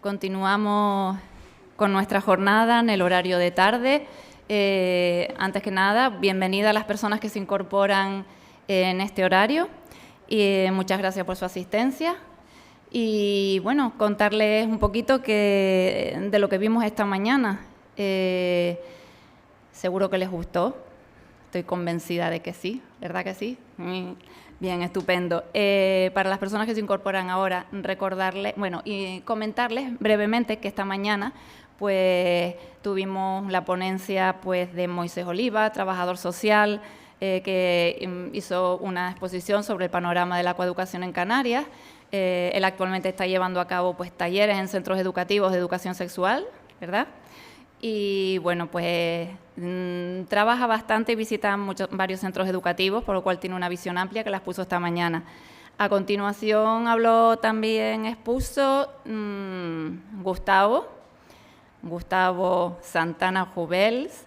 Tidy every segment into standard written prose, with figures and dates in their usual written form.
continuamos con nuestra jornada en el horario de tarde. Antes que nada, bienvenida a las personas que se incorporan en este horario y muchas gracias por su asistencia. Y bueno, contarles un poquito de lo que vimos esta mañana. Seguro que les gustó, estoy convencida de que sí, ¿verdad que sí? Bien, estupendo. Para las personas que se incorporan ahora, recordarles, y comentarles brevemente que esta mañana pues tuvimos la ponencia pues de Moisés Oliva, trabajador social, que hizo una exposición sobre el panorama de la coeducación en Canarias. Él actualmente está llevando a cabo pues talleres en centros educativos de educación sexual, ¿verdad? Y bueno, pues trabaja bastante y visita varios centros educativos, por lo cual tiene una visión amplia que la expuso esta mañana. A continuación expuso Gustavo Santana Jubels,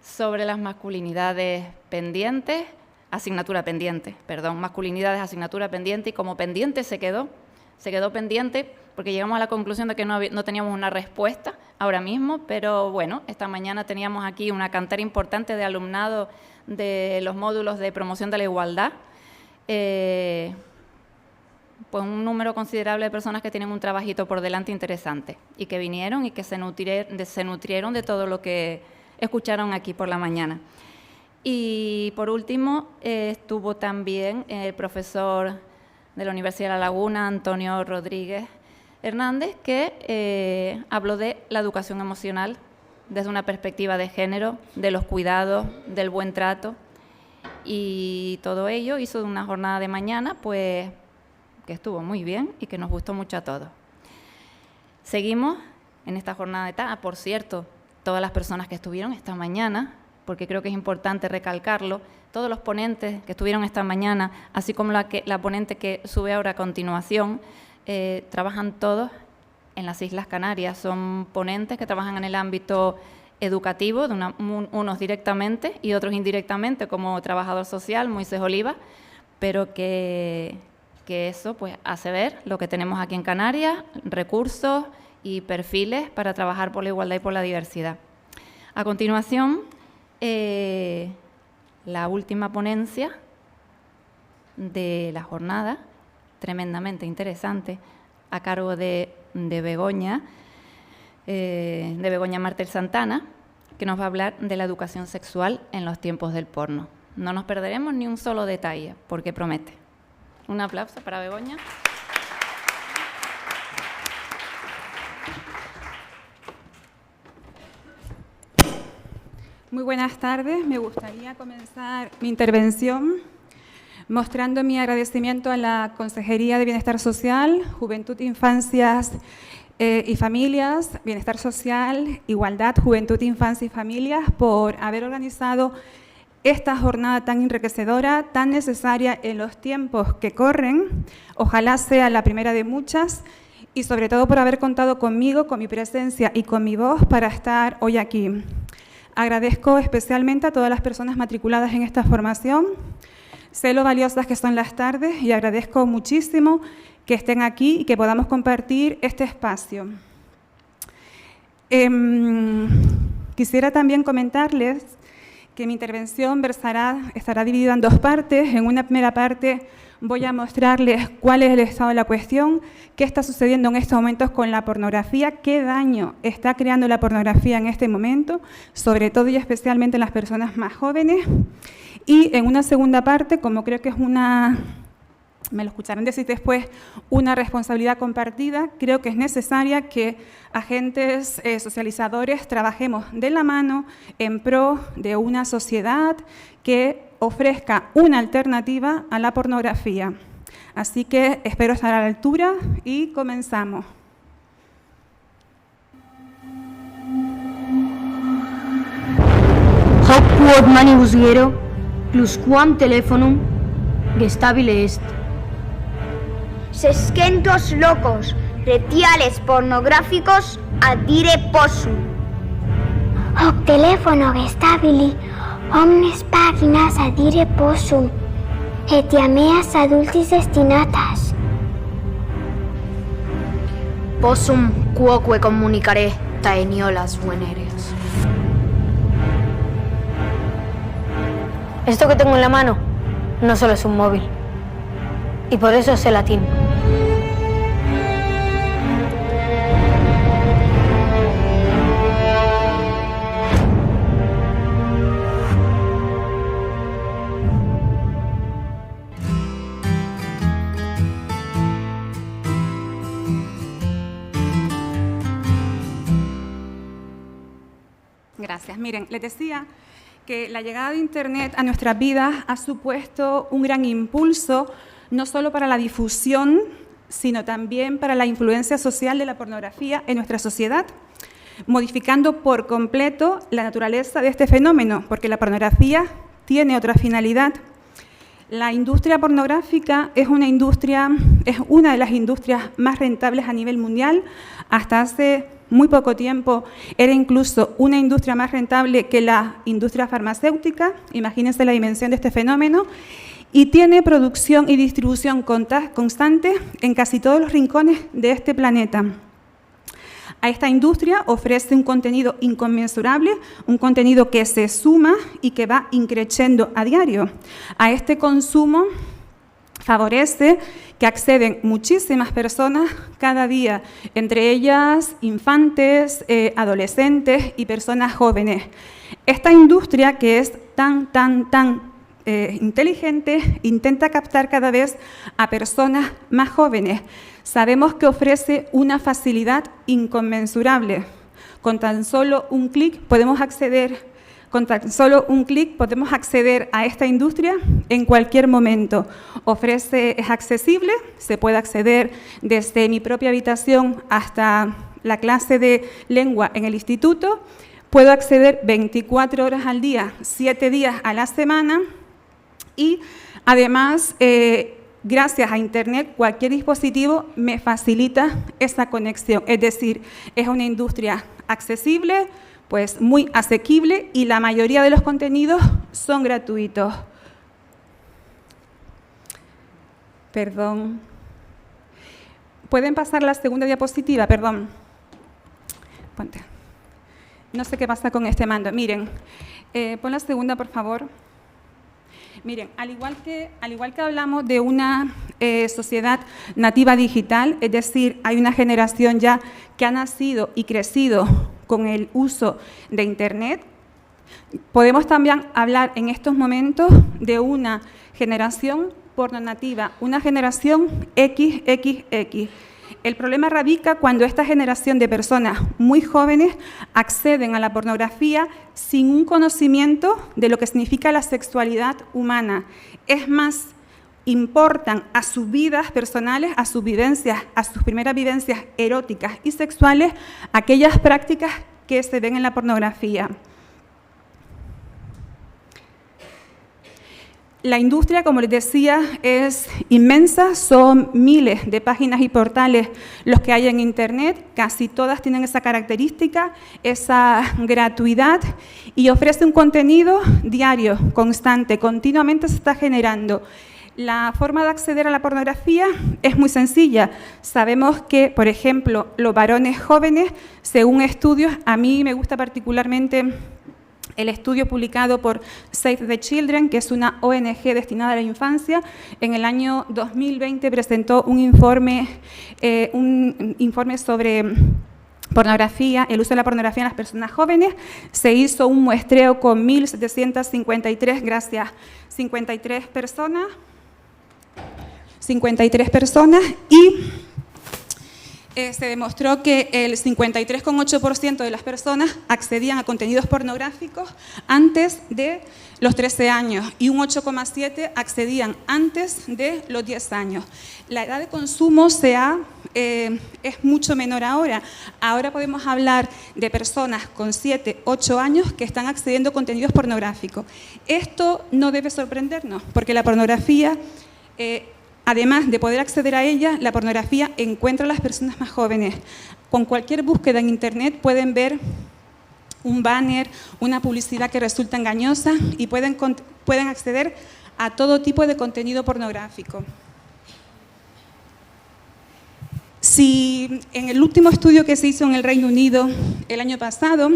sobre las masculinidades pendientes, masculinidades, asignatura pendiente, y como pendiente se quedó pendiente porque llegamos a la conclusión de que no teníamos una respuesta ahora mismo, pero bueno, esta mañana teníamos aquí una cantera importante de alumnado de los módulos de promoción de la igualdad, pues un número considerable de personas que tienen un trabajito por delante interesante y que vinieron y que se nutrieron de todo lo que escucharon aquí por la mañana. Y por último, estuvo también el profesor de la Universidad de La Laguna, Antonio Rodríguez Hernández, que habló de la educación emocional desde una perspectiva de género, de los cuidados, del buen trato, y todo ello hizo de una jornada de mañana pues que estuvo muy bien y que nos gustó mucho a todos. Seguimos en esta jornada de tarde. Por cierto, todas las personas que estuvieron esta mañana, porque creo que es importante recalcarlo, todos los ponentes que estuvieron esta mañana, así como la ponente que sube ahora a continuación, trabajan todos en las Islas Canarias. Son ponentes que trabajan en el ámbito educativo, unos directamente y otros indirectamente, como trabajador social, Moisés Oliva, pero que eso pues hace ver lo que tenemos aquí en Canarias, recursos y perfiles para trabajar por la igualdad y por la diversidad. A continuación, la última ponencia de la jornada, tremendamente interesante, a cargo de Begoña Martel Santana, que nos va a hablar de la educación sexual en los tiempos del porno. No nos perderemos ni un solo detalle, porque promete. Un aplauso para Begoña. Muy buenas tardes. Me gustaría comenzar mi intervención mostrando mi agradecimiento a la Consejería de Bienestar Social, Juventud, Infancias y Familias, Bienestar Social, Igualdad, Juventud, Infancia y Familias, por haber organizado esta jornada tan enriquecedora, tan necesaria en los tiempos que corren. Ojalá sea la primera de muchas, y sobre todo por haber contado conmigo, con mi presencia y con mi voz para estar hoy aquí. Agradezco especialmente a todas las personas matriculadas en esta formación. Sé lo valiosas que son las tardes y agradezco muchísimo que estén aquí y que podamos compartir este espacio. Quisiera también comentarles que mi intervención estará dividida en dos partes. En una primera parte voy a mostrarles cuál es el estado de la cuestión, qué está sucediendo en estos momentos con la pornografía, qué daño está creando la pornografía en este momento, sobre todo y especialmente en las personas más jóvenes. Y en una segunda parte, como creo que es me lo escucharán decir después, una responsabilidad compartida, creo que es necesaria que agentes socializadores trabajemos de la mano en pro de una sociedad que ofrezca una alternativa a la pornografía. Así que espero estar a la altura y comenzamos. Hoc quod manibus hiero, plusquam telefonum gestabile est. Sescentos locos, retiales pornográficos adire possum. Hoc telefono gestabili omnes paginas adire possum, etiameas adultis destinatas. Possum quoque comunicare taeniolas venereas. Esto que tengo en la mano no solo es un móvil, y por eso sé latín. Gracias. Miren, les decía que la llegada de Internet a nuestras vidas ha supuesto un gran impulso, no solo para la difusión, sino también para la influencia social de la pornografía en nuestra sociedad, modificando por completo la naturaleza de este fenómeno, porque la pornografía tiene otra finalidad. La industria pornográfica es una de las industrias más rentables a nivel mundial. Hasta hace muy poco tiempo era incluso una industria más rentable que la industria farmacéutica. Imagínense la dimensión de este fenómeno. Y tiene producción y distribución constante en casi todos los rincones de este planeta. A esta industria ofrece un contenido inconmensurable, un contenido que se suma y que va increciendo a diario. A este consumo favorece que acceden muchísimas personas cada día, entre ellas infantes, adolescentes y personas jóvenes. Esta industria, que es tan inteligente, intenta captar cada vez a personas más jóvenes. Sabemos que ofrece una facilidad inconmensurable. Con tan solo un clic podemos acceder a esta industria en cualquier momento. Es accesible, se puede acceder desde mi propia habitación hasta la clase de lengua en el instituto. Puedo acceder 24 horas al día, 7 días a la semana y además, gracias a Internet, cualquier dispositivo me facilita esa conexión. Es decir, es una industria accesible, pues muy asequible, y la mayoría de los contenidos son gratuitos. Perdón. ¿Pueden pasar la segunda diapositiva? Perdón. Ponte. No sé qué pasa con este mando. Miren, pon la segunda, por favor. Miren, al igual que hablamos de una sociedad nativa digital, es decir, hay una generación ya que ha nacido y crecido con el uso de Internet, podemos también hablar en estos momentos de una generación pornonativa, una generación XXX. El problema radica cuando esta generación de personas muy jóvenes acceden a la pornografía sin un conocimiento de lo que significa la sexualidad humana. Es más, importan a sus vidas personales, a sus vivencias, a sus primeras vivencias eróticas y sexuales, aquellas prácticas que se ven en la pornografía. La industria, como les decía, es inmensa, son miles de páginas y portales los que hay en Internet, casi todas tienen esa característica, esa gratuidad, y ofrece un contenido diario, constante, continuamente se está generando. La forma de acceder a la pornografía es muy sencilla. Sabemos que, por ejemplo, los varones jóvenes, según estudios, a mí me gusta particularmente el estudio publicado por Save the Children, que es una ONG destinada a la infancia. En el año 2020 presentó un informe sobre pornografía, el uso de la pornografía en las personas jóvenes. Se hizo un muestreo con 1.753, 53 personas y se demostró que el 53,8% de las personas accedían a contenidos pornográficos antes de los 13 años y un 8,7% accedían antes de los 10 años. La edad de consumo es mucho menor ahora. Ahora podemos hablar de personas con 7, 8 años que están accediendo a contenidos pornográficos. Esto no debe sorprendernos, porque la pornografía, además de poder acceder a ella, la pornografía encuentra a las personas más jóvenes. Con cualquier búsqueda en Internet pueden ver un banner, una publicidad que resulta engañosa y pueden acceder a todo tipo de contenido pornográfico. Si en el último estudio que se hizo en el Reino Unido el año pasado,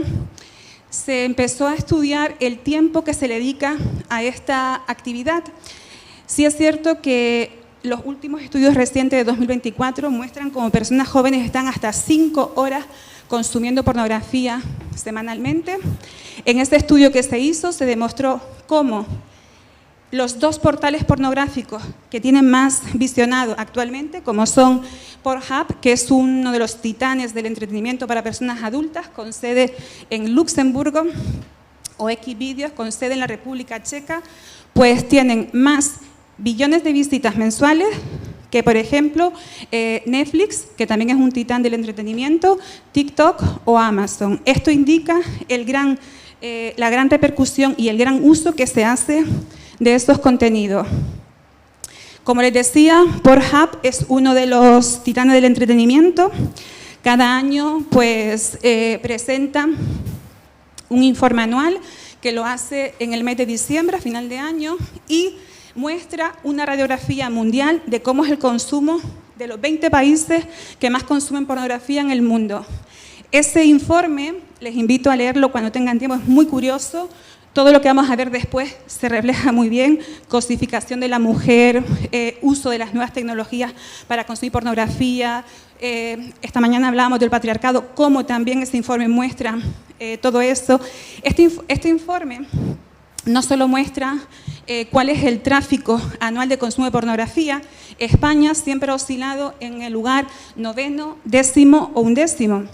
se empezó a estudiar el tiempo que se le dedica a esta actividad, sí es cierto que los últimos estudios recientes de 2024 muestran cómo personas jóvenes están hasta 5 horas consumiendo pornografía semanalmente. En este estudio que se hizo se demostró cómo los 2 portales pornográficos que tienen más visionado actualmente, como son Pornhub, que es uno de los titanes del entretenimiento para personas adultas, con sede en Luxemburgo, o Xvideos, con sede en la República Checa, pues tienen más billones de visitas mensuales que, por ejemplo, Netflix, que también es un titán del entretenimiento, TikTok o Amazon. Esto indica la gran repercusión y el gran uso que se hace de estos contenidos. Como les decía, Pornhub es uno de los titanes del entretenimiento. Cada año pues, presenta un informe anual que lo hace en el mes de diciembre, a final de año, y muestra una radiografía mundial de cómo es el consumo de los 20 países que más consumen pornografía en el mundo. Ese informe, les invito a leerlo cuando tengan tiempo, es muy curioso. Todo lo que vamos a ver después se refleja muy bien: cosificación de la mujer, uso de las nuevas tecnologías para consumir pornografía. Esta mañana hablábamos del patriarcado, cómo también ese informe muestra todo eso. Este informe no solo muestra cuál es el tráfico anual de consumo de pornografía. España siempre ha oscilado en el lugar 9º, 10º o 11º.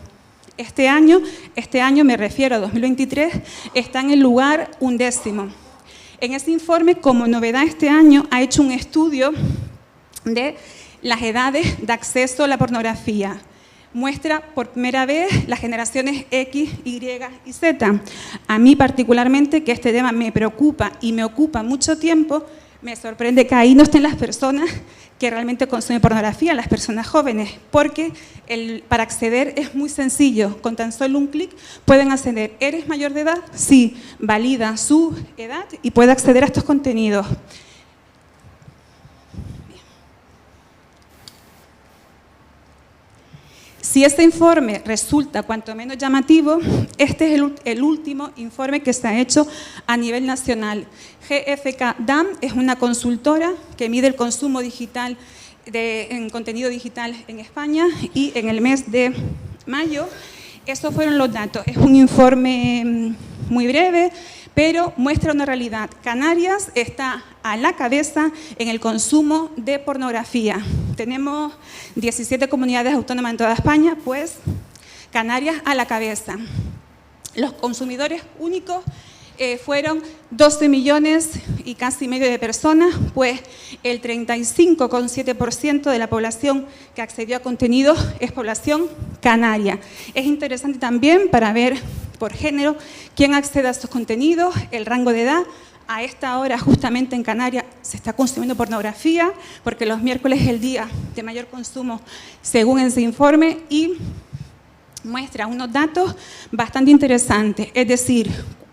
Este año me refiero a 2023, está en el lugar 11º. En ese informe, como novedad este año, ha hecho un estudio de las edades de acceso a la pornografía. Muestra por primera vez las generaciones X, Y y Z. A mí particularmente, que este tema me preocupa y me ocupa mucho tiempo, me sorprende que ahí no estén las personas que realmente consumen pornografía, las personas jóvenes, porque para acceder es muy sencillo. Con tan solo un clic pueden acceder. ¿Eres mayor de edad? Sí, valida su edad y puede acceder a estos contenidos. Si este informe resulta cuanto menos llamativo, este es el último informe que se ha hecho a nivel nacional. GfK DAM es una consultora que mide el consumo digital en contenido digital en España, y en el mes de mayo, esos fueron los datos. Es un informe muy breve, pero muestra una realidad. Canarias está a la cabeza en el consumo de pornografía. Tenemos 17 comunidades autónomas en toda España, pues Canarias a la cabeza. Los consumidores únicos fueron 12 millones y casi medio de personas, pues el 35,7% de la población que accedió a contenidos es población canaria. Es interesante también para ver por género quién accede a estos contenidos, el rango de edad. A esta hora, justamente en Canarias, se está consumiendo pornografía, porque los miércoles es el día de mayor consumo, según ese informe, y muestra unos datos bastante interesantes. Es decir,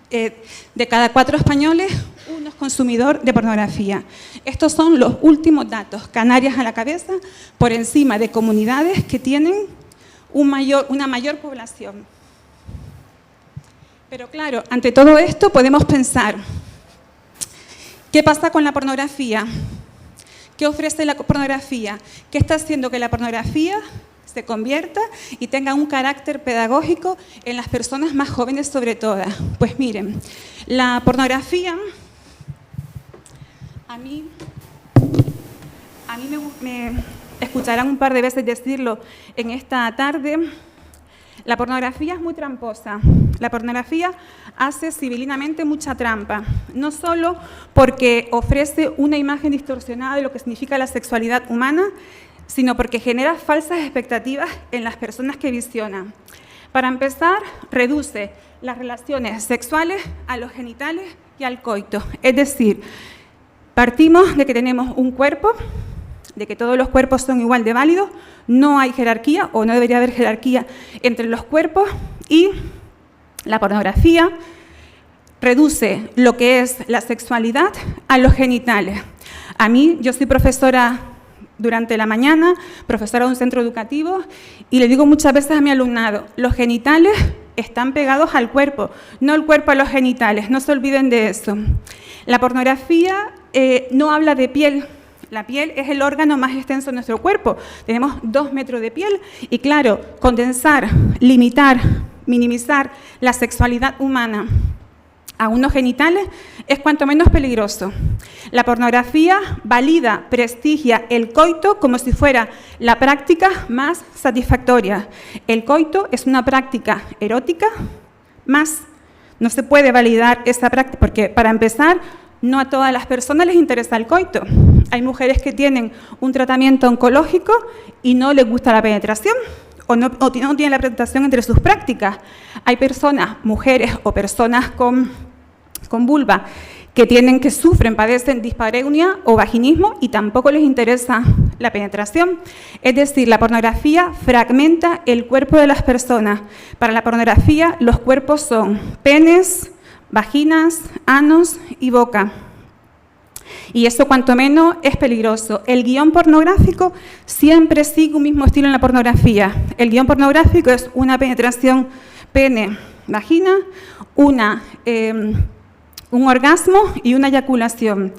de cada 4 españoles, 1 es consumidor de pornografía. Estos son los últimos datos. Canarias a la cabeza, por encima de comunidades que tienen una mayor población. Pero claro, ante todo esto podemos pensar, ¿qué pasa con la pornografía? ¿Qué ofrece la pornografía? ¿Qué está haciendo que la pornografía se convierta y tenga un carácter pedagógico en las personas más jóvenes sobre todo? Pues miren, la pornografía, a mí me escucharán un par de veces decirlo en esta tarde, la pornografía es muy tramposa. La pornografía hace civilinamente mucha trampa, no solo porque ofrece una imagen distorsionada de lo que significa la sexualidad humana, sino porque genera falsas expectativas en las personas que visionan. Para empezar, reduce las relaciones sexuales a los genitales y al coito. Es decir, partimos de que tenemos un cuerpo, de que todos los cuerpos son igual de válidos, no hay jerarquía o no debería haber jerarquía entre los cuerpos, y la pornografía reduce lo que es la sexualidad a los genitales. A mí, yo soy profesora durante la mañana, profesora de un centro educativo, y le digo muchas veces a mi alumnado, los genitales están pegados al cuerpo, no el cuerpo a los genitales, no se olviden de eso. La pornografía no habla de piel. La piel es el órgano más extenso de nuestro cuerpo. Tenemos 2 metros de piel y, claro, condensar, limitar, minimizar la sexualidad humana a unos genitales es cuanto menos peligroso. La pornografía valida, prestigia el coito como si fuera la práctica más satisfactoria. El coito es una práctica erótica más. No se puede validar esa práctica porque, para empezar, no a todas las personas les interesa el coito. Hay mujeres que tienen un tratamiento oncológico y no les gusta la penetración o no tienen la penetración entre sus prácticas. Hay personas, mujeres o personas con vulva que sufren, padecen dispareunia o vaginismo y tampoco les interesa la penetración. Es decir, la pornografía fragmenta el cuerpo de las personas. Para la pornografía, los cuerpos son penes, vaginas, anos y boca. Y eso cuanto menos es peligroso. El guión pornográfico siempre sigue un mismo estilo en la pornografía. El guión pornográfico es una penetración pene-vagina, un orgasmo y una eyaculación.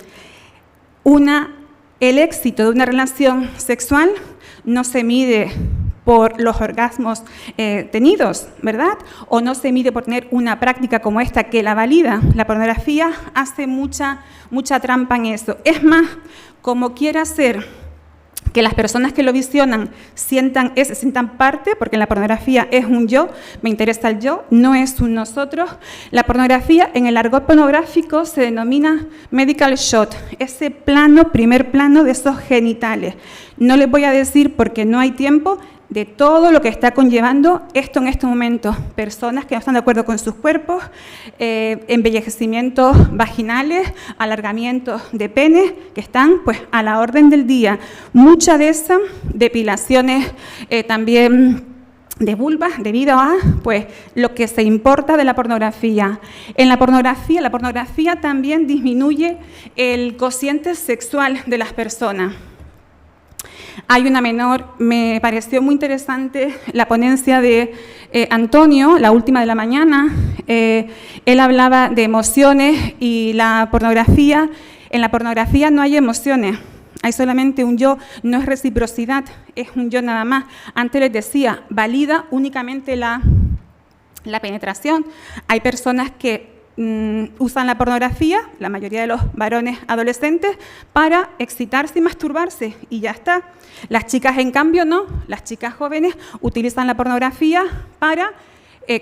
El éxito de una relación sexual no se mide por los orgasmos tenidos, ¿verdad? O no se mide por tener una práctica como esta que la valida. La pornografía hace mucha trampa en eso. Es más, como quiere hacer que las personas que lo visionan sientan parte, porque en la pornografía es un yo, me interesa el yo, no es un nosotros. La pornografía, en el argot pornográfico, se denomina medical shot, ese primer plano de esos genitales. No les voy a decir, porque no hay tiempo, de todo lo que está conllevando esto en este momento. Personas que no están de acuerdo con sus cuerpos, embellecimientos vaginales, alargamientos de pene, que están pues a la orden del día. Muchas de esas depilaciones también de vulvas debido a pues lo que se importa de la pornografía. En la pornografía también disminuye el cociente sexual de las personas. Hay una menor, me pareció muy interesante la ponencia de Antonio, la última de la mañana. Él hablaba de emociones y la pornografía. En la pornografía no hay emociones, hay solamente un yo, no es reciprocidad, es un yo nada más. Antes les decía, valida únicamente la penetración. Hay personas que usan la pornografía, la mayoría de los varones adolescentes, para excitarse y masturbarse, y ya está. Las chicas, en cambio, no. Las chicas jóvenes utilizan la pornografía para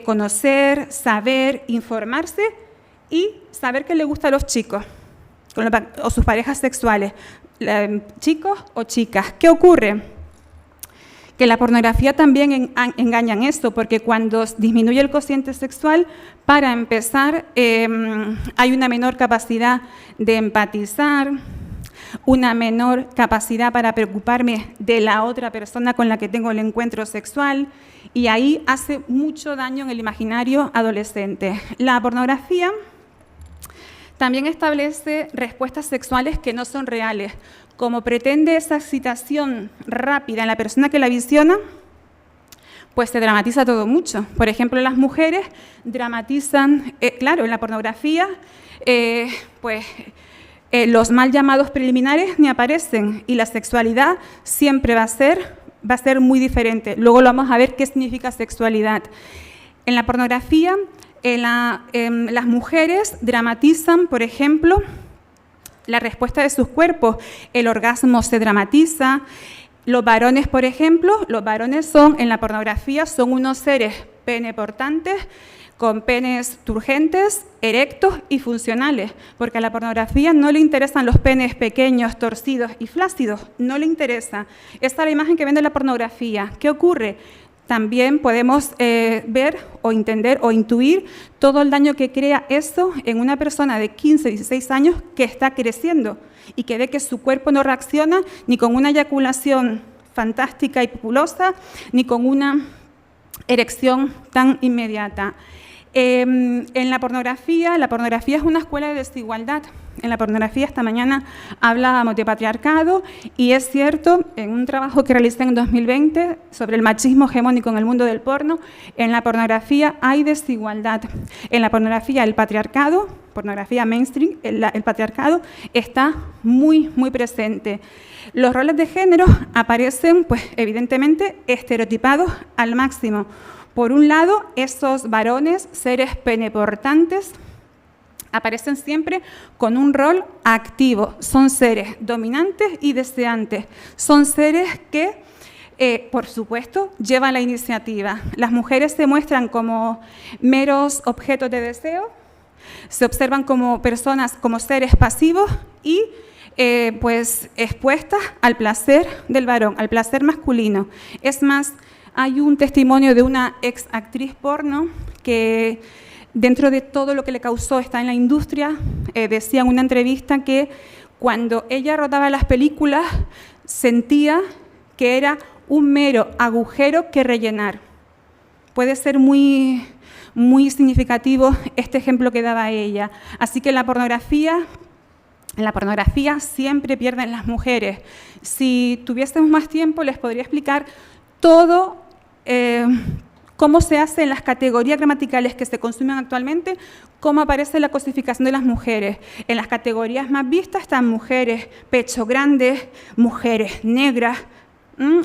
conocer, saber, informarse y saber qué les gusta a los chicos o sus parejas sexuales, chicos o chicas. ¿Qué ocurre? Que la pornografía también engaña en esto, porque cuando disminuye el cociente sexual, para empezar, hay una menor capacidad de empatizar, una menor capacidad para preocuparme de la otra persona con la que tengo el encuentro sexual, y ahí hace mucho daño en el imaginario adolescente. La pornografía también establece respuestas sexuales que no son reales. Como pretende esa excitación rápida en la persona que la visiona, pues se dramatiza todo mucho. Por ejemplo, las mujeres dramatizan, claro, en la pornografía, los mal llamados preliminares ni aparecen, y la sexualidad siempre va a ser muy diferente. Luego lo vamos a ver qué significa sexualidad. En la pornografía, las mujeres dramatizan, por ejemplo, la respuesta de sus cuerpos. El orgasmo se dramatiza. Los varones, por ejemplo, en la pornografía son unos seres peneportantes, con penes turgentes, erectos y funcionales, porque a la pornografía no le interesan los penes pequeños, torcidos y flácidos, no le interesa. Esta es la imagen que vende la pornografía. ¿Qué ocurre? También podemos ver o entender o intuir todo el daño que crea eso en una persona de 15, 16 años que está creciendo y que ve que su cuerpo no reacciona ni con una eyaculación fantástica y populosa, ni con una erección tan inmediata. En la pornografía es una escuela de desigualdad. En la pornografía esta mañana hablábamos de patriarcado y es cierto, en un trabajo que realicé en 2020 sobre el machismo hegemónico en el mundo del porno, en la pornografía hay desigualdad. En la pornografía el patriarcado, pornografía mainstream, el patriarcado está muy, muy presente. Los roles de género aparecen, pues, evidentemente, estereotipados al máximo. Por un lado, esos varones, seres peneportantes, aparecen siempre con un rol activo. Son seres dominantes y deseantes. Son seres que, por supuesto, llevan la iniciativa. Las mujeres se muestran como meros objetos de deseo, se observan como personas, como seres pasivos y pues expuestas al placer del varón, al placer masculino. Es más, hay un testimonio de una ex actriz porno que dentro de todo lo que le causó estar en la industria, decía en una entrevista que cuando ella rodaba las películas sentía que era un mero agujero que rellenar. Puede ser muy, muy significativo este ejemplo que daba ella. Así que en la pornografía siempre pierden las mujeres. Si tuviésemos más tiempo les podría explicar todo cómo se hace en las categorías gramaticales que se consumen actualmente, cómo aparece la cosificación de las mujeres. En las categorías más vistas están mujeres pecho grandes, mujeres negras,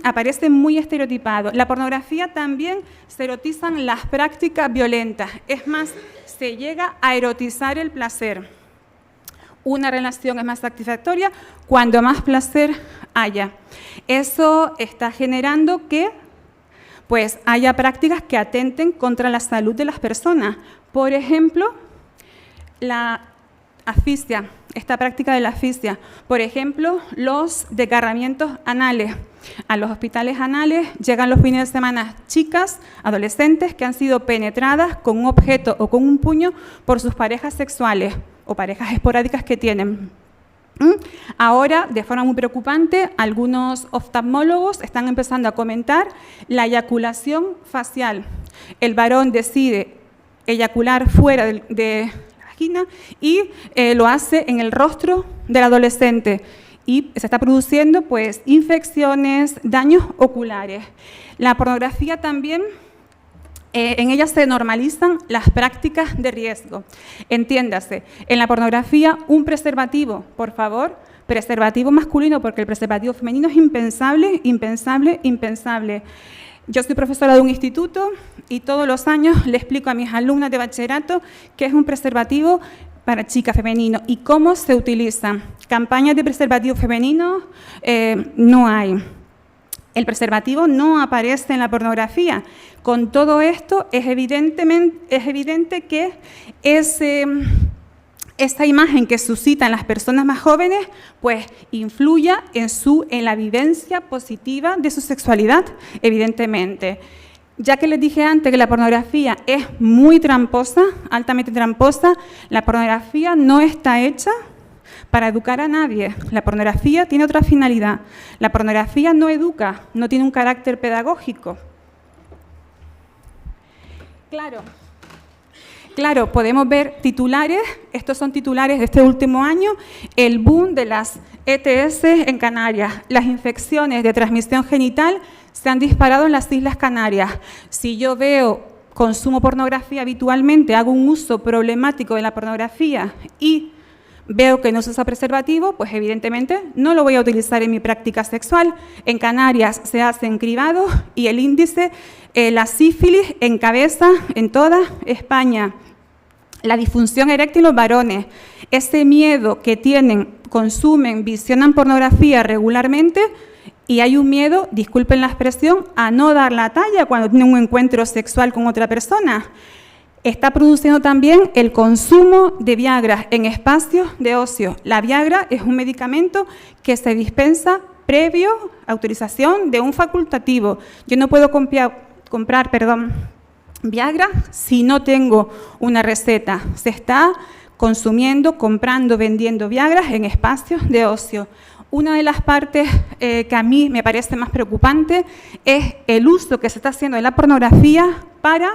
aparecen muy estereotipados. La pornografía también se erotizan las prácticas violentas, es más, se llega a erotizar el placer. Una relación es más satisfactoria cuando más placer haya. Eso está generando que pues haya prácticas que atenten contra la salud de las personas. Por ejemplo, la asfixia, esta práctica de la asfixia. Por ejemplo, los desgarramientos anales. A los hospitales anales llegan los fines de semana chicas, adolescentes, que han sido penetradas con un objeto o con un puño por sus parejas sexuales o parejas esporádicas que tienen. Ahora, de forma muy preocupante, algunos oftalmólogos están empezando a comentar la eyaculación facial. El varón decide eyacular fuera de la vagina y lo hace en el rostro del adolescente y se está produciendo pues, infecciones, daños oculares. La pornografía también, en ella se normalizan las prácticas de riesgo. Entiéndase, en la pornografía un preservativo, por favor, preservativo masculino, porque el preservativo femenino es impensable, impensable, impensable. Yo soy profesora de un instituto y todos los años le explico a mis alumnas de bachillerato qué es un preservativo para chica femenino y cómo se utiliza. Campañas de preservativo femenino no hay. El preservativo no aparece en la pornografía. Con todo esto es evidente que esta imagen que suscitan las personas más jóvenes pues influya en la vivencia positiva de su sexualidad, evidentemente. Ya que les dije antes que la pornografía es muy tramposa, altamente tramposa, la pornografía no está hecha para educar a nadie. La pornografía tiene otra finalidad. La pornografía no educa, no tiene un carácter pedagógico. Claro, podemos ver titulares, estos son titulares de este último año, el boom de las ETS en Canarias, las infecciones de transmisión genital se han disparado en las Islas Canarias. Si yo consumo pornografía habitualmente, hago un uso problemático de la pornografía y veo que no se usa preservativo, pues evidentemente no lo voy a utilizar en mi práctica sexual. En Canarias se hacen cribados y el índice, la sífilis encabeza en toda España. La disfunción eréctil en los varones, ese miedo que tienen, consumen, visionan pornografía regularmente y hay un miedo, disculpen la expresión, a no dar la talla cuando tienen un encuentro sexual con otra persona. Está produciendo también el consumo de Viagra en espacios de ocio. La Viagra es un medicamento que se dispensa previo a autorización de un facultativo. Yo no puedo comprar Viagra si no tengo una receta. Se está consumiendo, comprando, vendiendo Viagra en espacios de ocio. Una de las partes que a mí me parece más preocupante es el uso que se está haciendo de la pornografía para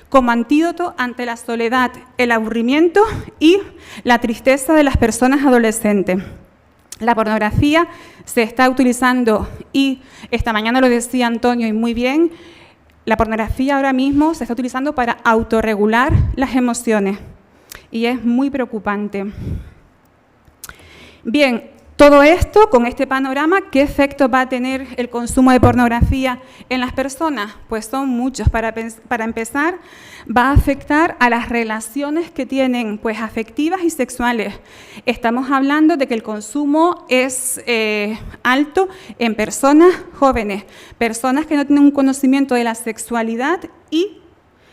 como antídoto ante la soledad, el aburrimiento y la tristeza de las personas adolescentes. La pornografía se está utilizando, y esta mañana lo decía Antonio y muy bien, la pornografía ahora mismo se está utilizando para autorregular las emociones y es muy preocupante. Bien, todo esto, con este panorama, ¿qué efecto va a tener el consumo de pornografía en las personas? Pues son muchos. Para empezar, va a afectar a las relaciones que tienen, pues, afectivas y sexuales. Estamos hablando de que el consumo es alto en personas jóvenes, personas que no tienen un conocimiento de la sexualidad y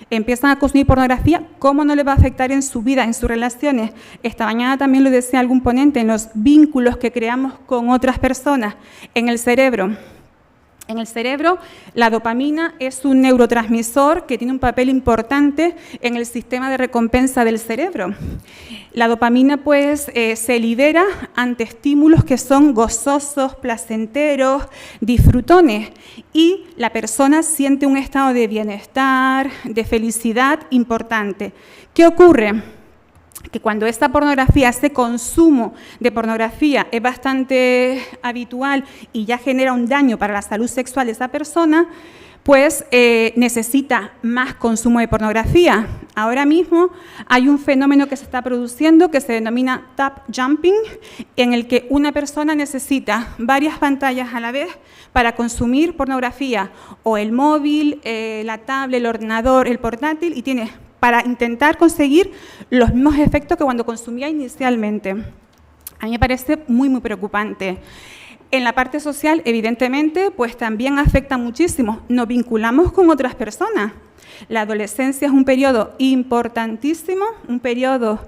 empiezan a consumir pornografía. ¿Cómo no le va a afectar en su vida, en sus relaciones? Esta mañana también lo decía algún ponente, en los vínculos que creamos con otras personas, en el cerebro. En el cerebro, la dopamina es un neurotransmisor que tiene un papel importante en el sistema de recompensa del cerebro. La dopamina, pues, se libera ante estímulos que son gozosos, placenteros, disfrutones, y la persona siente un estado de bienestar, de felicidad importante. ¿Qué ocurre? Que cuando esta pornografía, ese consumo de pornografía es bastante habitual y ya genera un daño para la salud sexual de esa persona, pues necesita más consumo de pornografía. Ahora mismo hay un fenómeno que se está produciendo que se denomina tap jumping, en el que una persona necesita varias pantallas a la vez para consumir pornografía, o el móvil, la tablet, el ordenador, el portátil, y tiene para intentar conseguir los mismos efectos que cuando consumía inicialmente. A mí me parece muy, muy preocupante. En la parte social, evidentemente, pues también afecta muchísimo. Nos vinculamos con otras personas. La adolescencia es un periodo importantísimo, un periodo,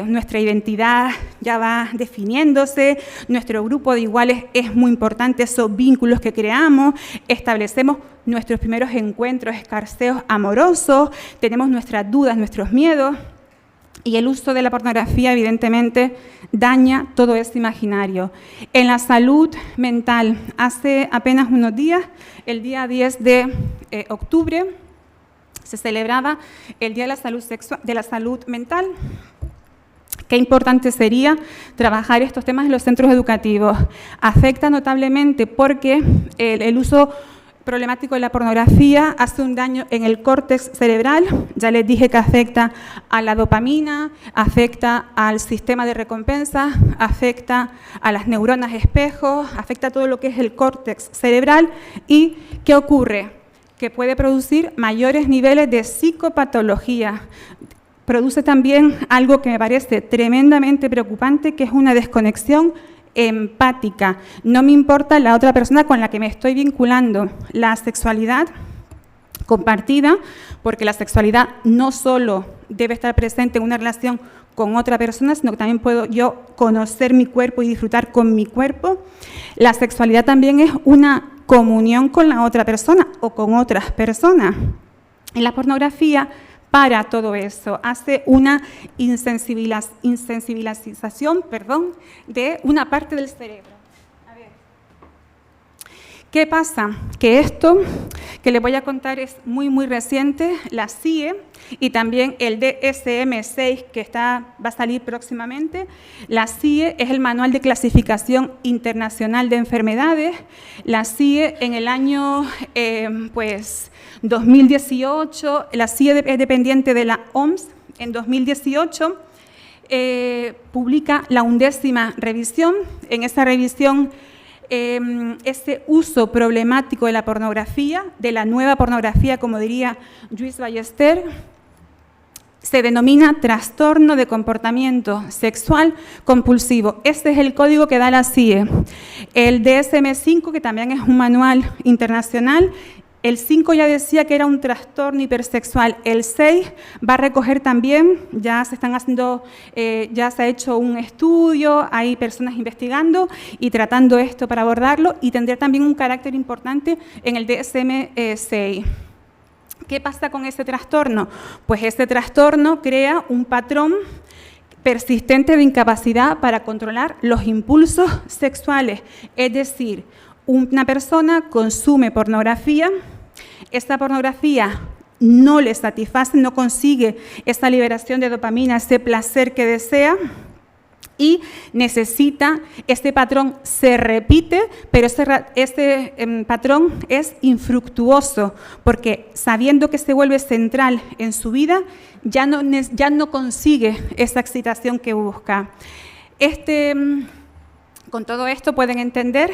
nuestra identidad ya va definiéndose, nuestro grupo de iguales es muy importante, esos vínculos que creamos, establecemos nuestros primeros encuentros, escarceos amorosos, tenemos nuestras dudas, nuestros miedos, y el uso de la pornografía, evidentemente, daña todo ese imaginario. En la salud mental, hace apenas unos días, el día 10 de octubre, se celebraba el Día de la Salud de la Salud Mental. Qué importante sería trabajar estos temas en los centros educativos. Afecta notablemente porque el uso problemático de la pornografía hace un daño en el córtex cerebral. Ya les dije que afecta a la dopamina, afecta al sistema de recompensa, afecta a las neuronas espejo, afecta a todo lo que es el córtex cerebral. ¿Y qué ocurre? Que puede producir mayores niveles de psicopatología. Produce también algo que me parece tremendamente preocupante, que es una desconexión empática. No me importa la otra persona con la que me estoy vinculando. La sexualidad compartida, porque la sexualidad no solo debe estar presente en una relación con otra persona, sino que también puedo yo conocer mi cuerpo y disfrutar con mi cuerpo. La sexualidad también es una comunión con la otra persona o con otras personas. En la pornografía, para todo eso, hace una insensibilización, de una parte del cerebro. A ver. ¿Qué pasa? Que esto que les voy a contar es muy, muy reciente. La CIE y también el DSM-6, que va a salir próximamente. La CIE es el Manual de Clasificación Internacional de Enfermedades. La CIE en el año 2018, la CIE es dependiente de la OMS. En 2018 publica la 11ª revisión. En esa revisión, ese uso problemático de la pornografía, de la nueva pornografía, como diría Lluís Ballester, se denomina trastorno de comportamiento sexual compulsivo. Este es el código que da la CIE. El DSM-5, que también es un manual internacional, el 5 ya decía que era un trastorno hipersexual. El 6 va a recoger también, ya se ha hecho un estudio, hay personas investigando y tratando esto para abordarlo, y tendrá también un carácter importante en el DSM-6. ¿Qué pasa con ese trastorno? Pues ese trastorno crea un patrón persistente de incapacidad para controlar los impulsos sexuales. Es decir, una persona consume pornografía, esta pornografía no le satisface, no consigue esa liberación de dopamina, ese placer que desea, y necesita, este patrón se repite, pero este patrón es infructuoso, porque sabiendo que se vuelve central en su vida, ya no consigue esa excitación que busca. Con todo esto pueden entender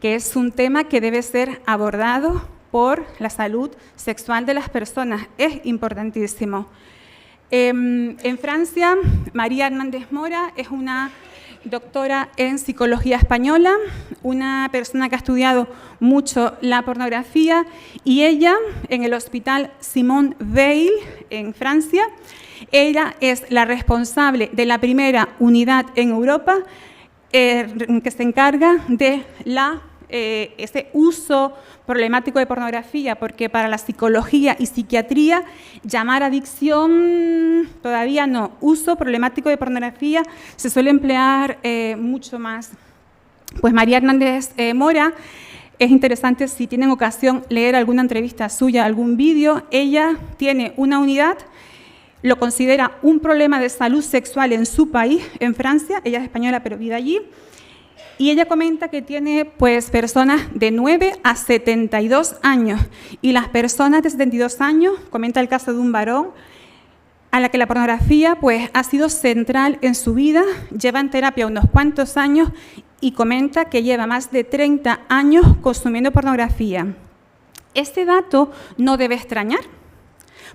que es un tema que debe ser abordado por la salud sexual de las personas. Es importantísimo. En Francia, María Hernández Mora es una doctora en psicología española, una persona que ha estudiado mucho la pornografía, y ella, en el hospital Simone Weil, en Francia, ella es la responsable de la primera unidad en Europa que se encarga de ese uso problemático de pornografía, porque para la psicología y psiquiatría llamar adicción todavía no. Uso problemático de pornografía se suele emplear mucho más. Pues María Hernández Mora, es interesante si tienen ocasión leer alguna entrevista suya, algún vídeo. Ella tiene una unidad, lo considera un problema de salud sexual en su país, en Francia. Ella es española pero vive allí. Y ella comenta que tiene pues personas de 9 a 72 años. Y las personas de 72 años, comenta el caso de un varón, a la que la pornografía pues ha sido central en su vida, lleva en terapia unos cuantos años y comenta que lleva más de 30 años consumiendo pornografía. Este dato no debe extrañar,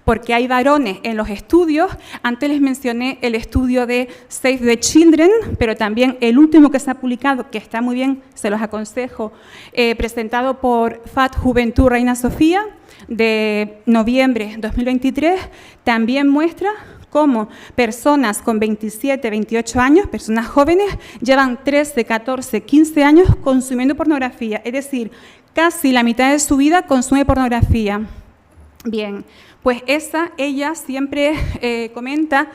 porque hay varones en los estudios. Antes les mencioné el estudio de Save the Children, pero también el último que se ha publicado, que está muy bien, se los aconsejo, presentado por FAT Juventud Reina Sofía, de noviembre de 2023, también muestra cómo personas con 27, 28 años, personas jóvenes, llevan 13, 14, 15 años consumiendo pornografía, es decir, casi la mitad de su vida consume pornografía. Bien, pues ella siempre comenta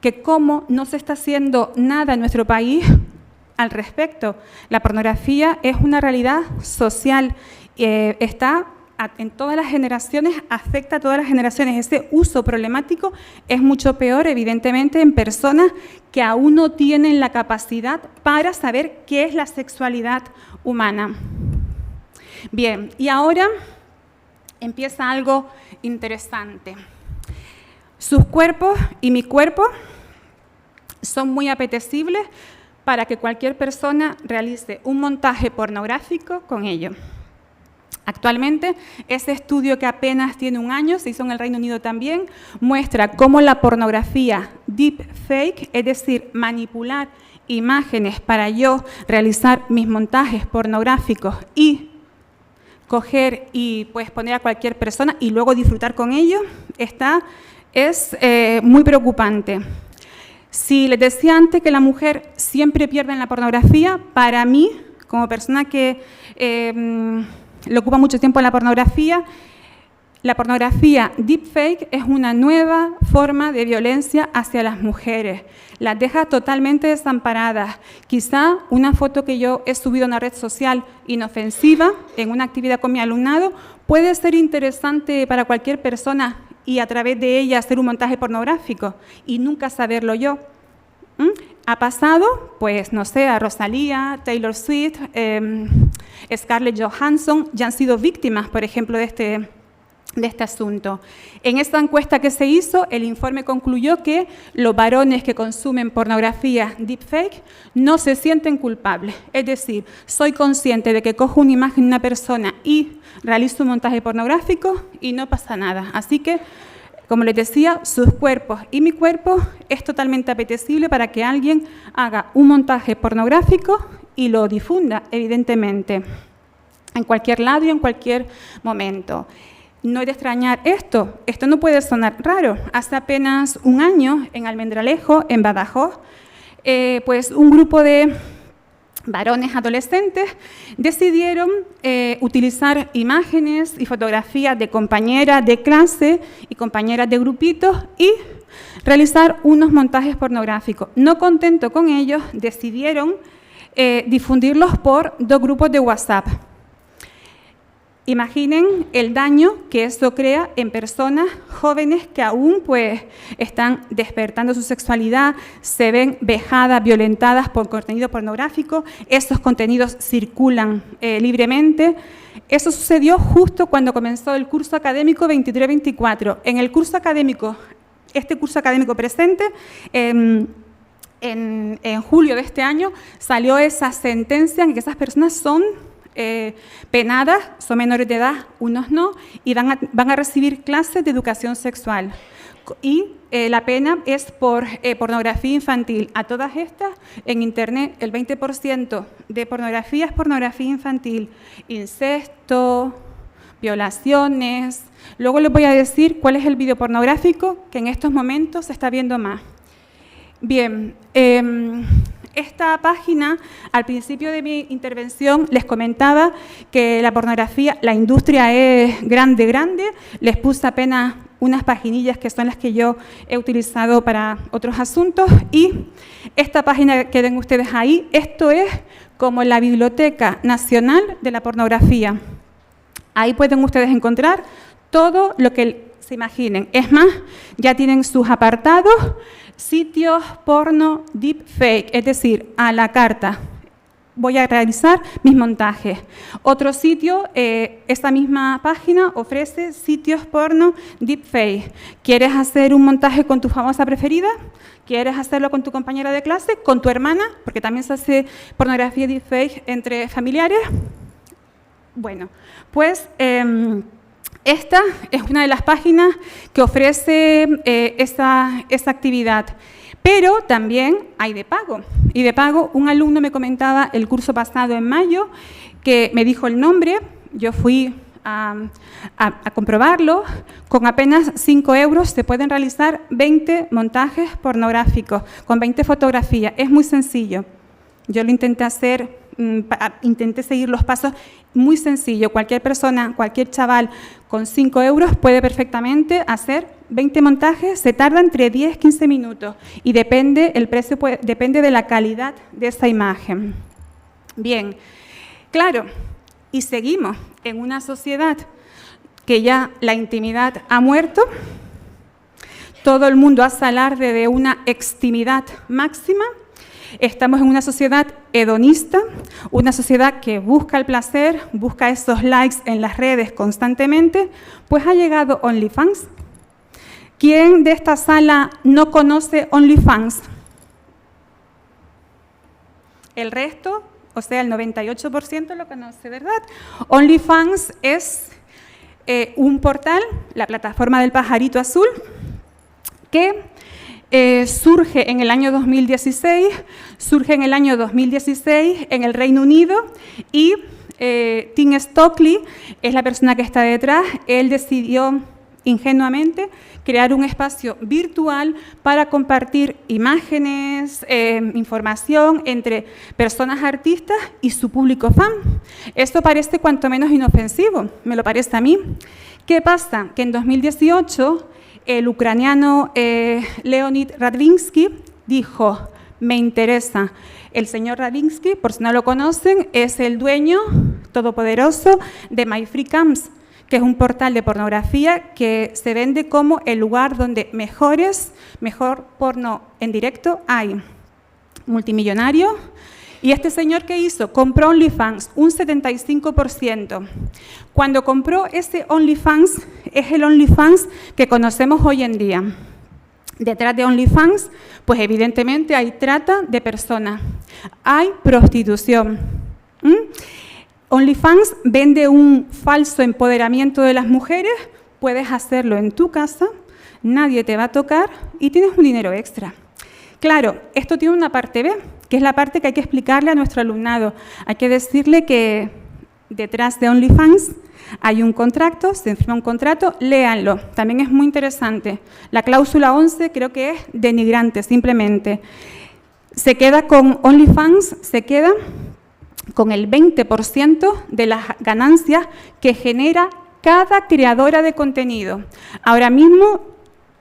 que cómo no se está haciendo nada en nuestro país al respecto. La pornografía es una realidad social, está en todas las generaciones, afecta a todas las generaciones. Ese uso problemático es mucho peor, evidentemente, en personas que aún no tienen la capacidad para saber qué es la sexualidad humana. Bien, y ahora empieza algo interesante. Sus cuerpos y mi cuerpo son muy apetecibles para que cualquier persona realice un montaje pornográfico con ello. Actualmente, ese estudio que apenas tiene un año, se hizo en el Reino Unido también, muestra cómo la pornografía deepfake, es decir, manipular imágenes para yo realizar mis montajes pornográficos y coger y pues poner a cualquier persona y luego disfrutar con ello, es muy preocupante. Si les decía antes que la mujer siempre pierde en la pornografía, para mí, como persona que le ocupa mucho tiempo en la pornografía deepfake es una nueva forma de violencia hacia las mujeres. Las deja totalmente desamparadas. Quizá una foto que yo he subido a una red social inofensiva en una actividad con mi alumnado puede ser interesante para cualquier persona y a través de ella hacer un montaje pornográfico y nunca saberlo yo. Ha pasado, pues, no sé, a Rosalía, Taylor Swift, Scarlett Johansson, ya han sido víctimas, por ejemplo, de este asunto. En esta encuesta que se hizo, el informe concluyó que los varones que consumen pornografía deepfake no se sienten culpables. Es decir, soy consciente de que cojo una imagen de una persona y realizo un montaje pornográfico y no pasa nada. Así que, como les decía, sus cuerpos y mi cuerpo es totalmente apetecible para que alguien haga un montaje pornográfico y lo difunda, evidentemente, en cualquier lado y en cualquier momento. No es de extrañar esto no puede sonar raro. Hace apenas un año, en Almendralejo, en Badajoz, pues un grupo de varones adolescentes decidieron utilizar imágenes y fotografías de compañeras de clase y compañeras de grupitos y realizar unos montajes pornográficos. No contento con ellos, decidieron difundirlos por 2 grupos de WhatsApp. Imaginen el daño que eso crea en personas jóvenes que aún pues, están despertando su sexualidad, se ven vejadas, violentadas por contenido pornográfico, esos contenidos circulan libremente. Eso sucedió justo cuando comenzó el curso académico 23-24. En el curso académico, este curso académico presente, en julio de este año, salió esa sentencia en que esas personas son penadas, son menores de edad, unos no, y van a recibir clases de educación sexual. Y la pena es por pornografía infantil. A todas estas, en Internet, el 20% de pornografía es pornografía infantil, incesto, violaciones. Luego les voy a decir cuál es el video pornográfico que en estos momentos se está viendo más. Bien, esta página, al principio de mi intervención, les comentaba que la pornografía, la industria es grande. Les puse apenas unas paginillas que son las que yo he utilizado para otros asuntos. Y esta página que ven ustedes ahí, esto es como la Biblioteca Nacional de la Pornografía. Ahí pueden ustedes encontrar todo lo que se imaginen. Es más, ya tienen sus apartados, sitios porno deepfake, es decir, a la carta. Voy a realizar mis montajes. Otro sitio, esta misma página ofrece sitios porno deepfake. ¿Quieres hacer un montaje con tu famosa preferida? ¿Quieres hacerlo con tu compañera de clase? ¿Con tu hermana? Porque también se hace pornografía deepfake entre familiares. Bueno, pues esta es una de las páginas que ofrece esa actividad. Pero también hay de pago. Y de pago, un alumno me comentaba el curso pasado en mayo, que me dijo el nombre, yo fui a comprobarlo, con apenas 5 euros se pueden realizar 20 montajes pornográficos, con 20 fotografías. Es muy sencillo. Yo lo intenté hacer, intenté seguir los pasos, muy sencillo. Cualquier persona, cualquier chaval con 5 euros puede perfectamente hacer 20 montajes, se tarda entre 10 y 15 minutos y depende, el precio depende de la calidad de esa imagen. Bien, claro, y seguimos en una sociedad que ya la intimidad ha muerto, todo el mundo hace alarde de una extimidad máxima. Estamos en una sociedad hedonista, una sociedad que busca el placer, busca esos likes en las redes constantemente, pues ha llegado OnlyFans. ¿Quién de esta sala no conoce OnlyFans? El resto, o sea, el 98% lo conoce, ¿verdad? OnlyFans es un portal, la plataforma del pajarito azul, que surge en el año 2016, en el Reino Unido y Tim Stockley es la persona que está detrás. Él decidió ingenuamente crear un espacio virtual para compartir imágenes, información entre personas artistas y su público fan. Esto parece cuanto menos inofensivo, me lo parece a mí. ¿Qué pasa? Que en 2018 el ucraniano Leonid Radvinsky dijo, me interesa. El señor Radvinsky, por si no lo conocen, es el dueño todopoderoso de MyFreeCams, que es un portal de pornografía que se vende como el lugar donde mejor porno en directo hay. Multimillonario. ¿Y este señor qué hizo? Compró OnlyFans, un 75%. Cuando compró ese OnlyFans, es el OnlyFans que conocemos hoy en día. Detrás de OnlyFans, pues evidentemente hay trata de personas, hay prostitución. OnlyFans vende un falso empoderamiento de las mujeres, puedes hacerlo en tu casa, nadie te va a tocar y tienes un dinero extra. Claro, esto tiene una parte B, que es la parte que hay que explicarle a nuestro alumnado. Hay que decirle que detrás de OnlyFans hay un contrato, se firma un contrato, léanlo. También es muy interesante. La cláusula 11 creo que es denigrante, simplemente. Se queda con OnlyFans, se queda con el 20% de las ganancias que genera cada creadora de contenido. Ahora mismo,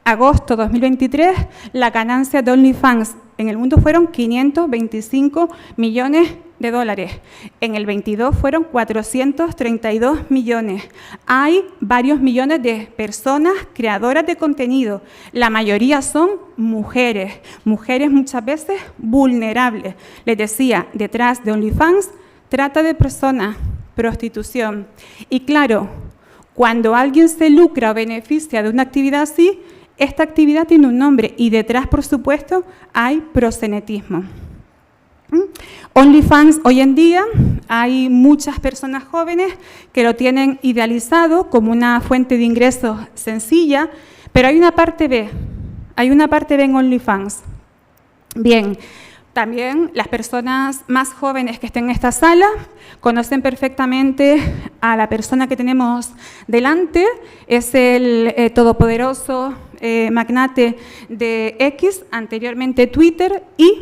agosto 2023, la ganancia de OnlyFans en el mundo fueron 525 millones de dólares. En el 22 fueron 432 millones. Hay varios millones de personas creadoras de contenido. La mayoría son mujeres muchas veces vulnerables. Les decía, detrás de OnlyFans, trata de personas, prostitución. Y claro, cuando alguien se lucra o beneficia de una actividad así, esta actividad tiene un nombre y detrás, por supuesto, hay proxenetismo. OnlyFans hoy en día hay muchas personas jóvenes que lo tienen idealizado como una fuente de ingresos sencilla, pero hay una parte B en OnlyFans. Bien, también las personas más jóvenes que estén en esta sala conocen perfectamente a la persona que tenemos delante, es el todopoderoso magnate de X, anteriormente Twitter, y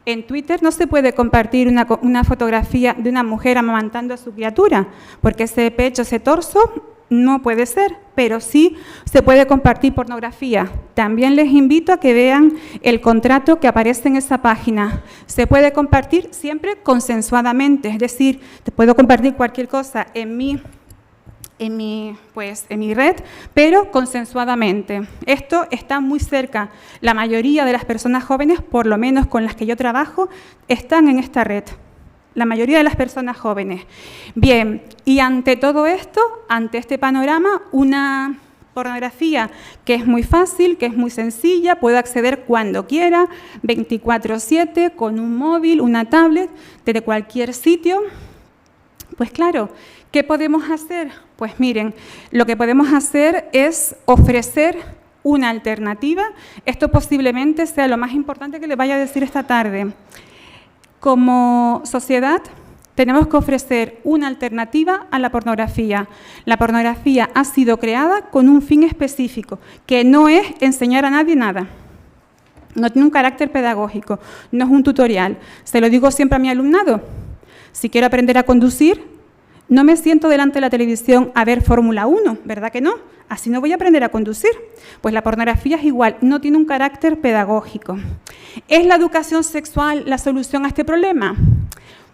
en Twitter no se puede compartir una fotografía de una mujer amamantando a su criatura, porque ese pecho, ese torso, no puede ser, pero sí se puede compartir pornografía. También les invito a que vean el contrato que aparece en esa página. Se puede compartir siempre consensuadamente, es decir, te puedo compartir cualquier cosa en mi red, pero consensuadamente. Esto está muy cerca. La mayoría de las personas jóvenes, por lo menos con las que yo trabajo, están en esta red. La mayoría de las personas jóvenes. Bien, y ante todo esto, ante este panorama, una pornografía que es muy fácil, que es muy sencilla, puedo acceder cuando quiera, 24/7, con un móvil, una tablet, desde cualquier sitio. Pues claro, ¿qué podemos hacer? Pues miren, lo que podemos hacer es ofrecer una alternativa. Esto posiblemente sea lo más importante que les vaya a decir esta tarde. Como sociedad, tenemos que ofrecer una alternativa a la pornografía. La pornografía ha sido creada con un fin específico, que no es enseñar a nadie nada. No tiene un carácter pedagógico, no es un tutorial. Se lo digo siempre a mi alumnado. Si quiero aprender a conducir, no me siento delante de la televisión a ver Fórmula 1, ¿verdad que no? Así no voy a aprender a conducir. Pues la pornografía es igual, no tiene un carácter pedagógico. ¿Es la educación sexual la solución a este problema?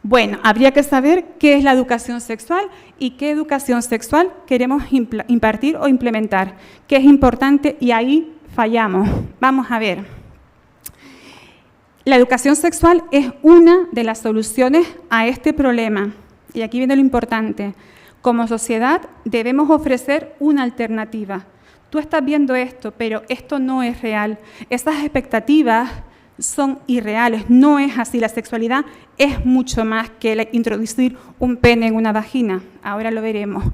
Bueno, habría que saber qué es la educación sexual y qué educación sexual queremos impartir o implementar, que es importante y ahí fallamos. Vamos a ver. La educación sexual es una de las soluciones a este problema. Y aquí viene lo importante. Como sociedad debemos ofrecer una alternativa. Tú estás viendo esto, pero esto no es real. Esas expectativas son irreales, no es así. La sexualidad es mucho más que introducir un pene en una vagina. Ahora lo veremos.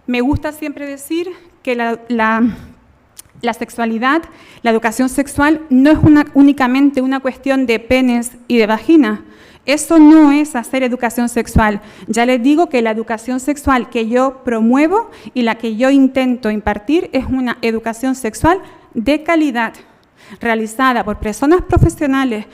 Me gusta siempre decir que la sexualidad, la educación sexual, no es únicamente una cuestión de penes y de vagina. Eso no es hacer educación sexual. Ya les digo que la educación sexual que yo promuevo y la que yo intento impartir es una educación sexual de calidad, realizada por personas profesionales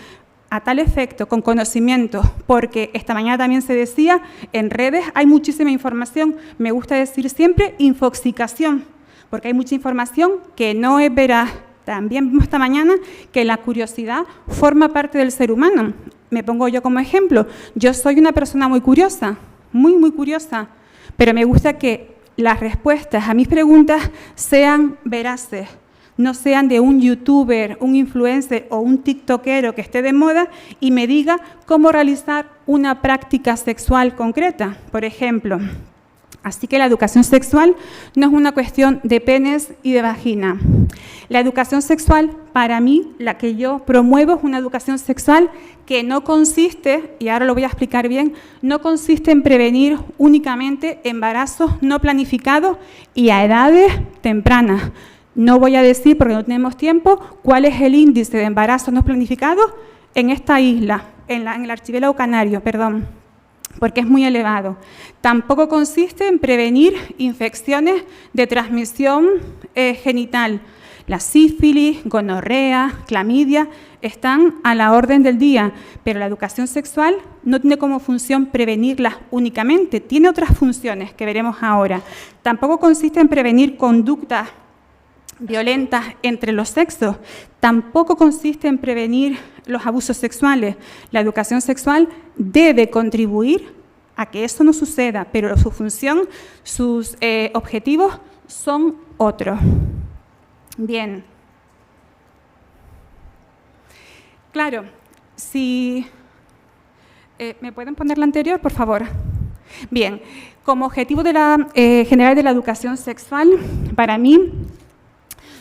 a tal efecto, con conocimiento, porque esta mañana también se decía, en redes hay muchísima información, me gusta decir siempre infoxicación, porque hay mucha información que no es veraz. También vimos esta mañana que la curiosidad forma parte del ser humano. Me pongo yo como ejemplo. Yo soy una persona muy curiosa, muy curiosa, pero me gusta que las respuestas a mis preguntas sean veraces, no sean de un youtuber, un influencer o un tiktokero que esté de moda y me diga cómo realizar una práctica sexual concreta, por ejemplo. Así que la educación sexual no es una cuestión de penes y de vagina. La educación sexual, para mí, la que yo promuevo es una educación sexual que no consiste, y ahora lo voy a explicar bien, no consiste en prevenir únicamente embarazos no planificados y a edades tempranas. No voy a decir, porque no tenemos tiempo, cuál es el índice de embarazos no planificados en esta isla, en el archipiélago canario, perdón, porque es muy elevado. Tampoco consiste en prevenir infecciones de transmisión genital. La sífilis, gonorrea, clamidia están a la orden del día, pero la educación sexual no tiene como función prevenirlas únicamente, tiene otras funciones que veremos ahora. Tampoco consiste en prevenir conductas violentas entre los sexos. Tampoco consiste en prevenir los abusos sexuales. La educación sexual debe contribuir a que eso no suceda, pero su función, sus objetivos son otros. Bien. Claro, si... ¿me pueden poner la anterior, por favor? Bien, como objetivo general de la educación sexual, para mí,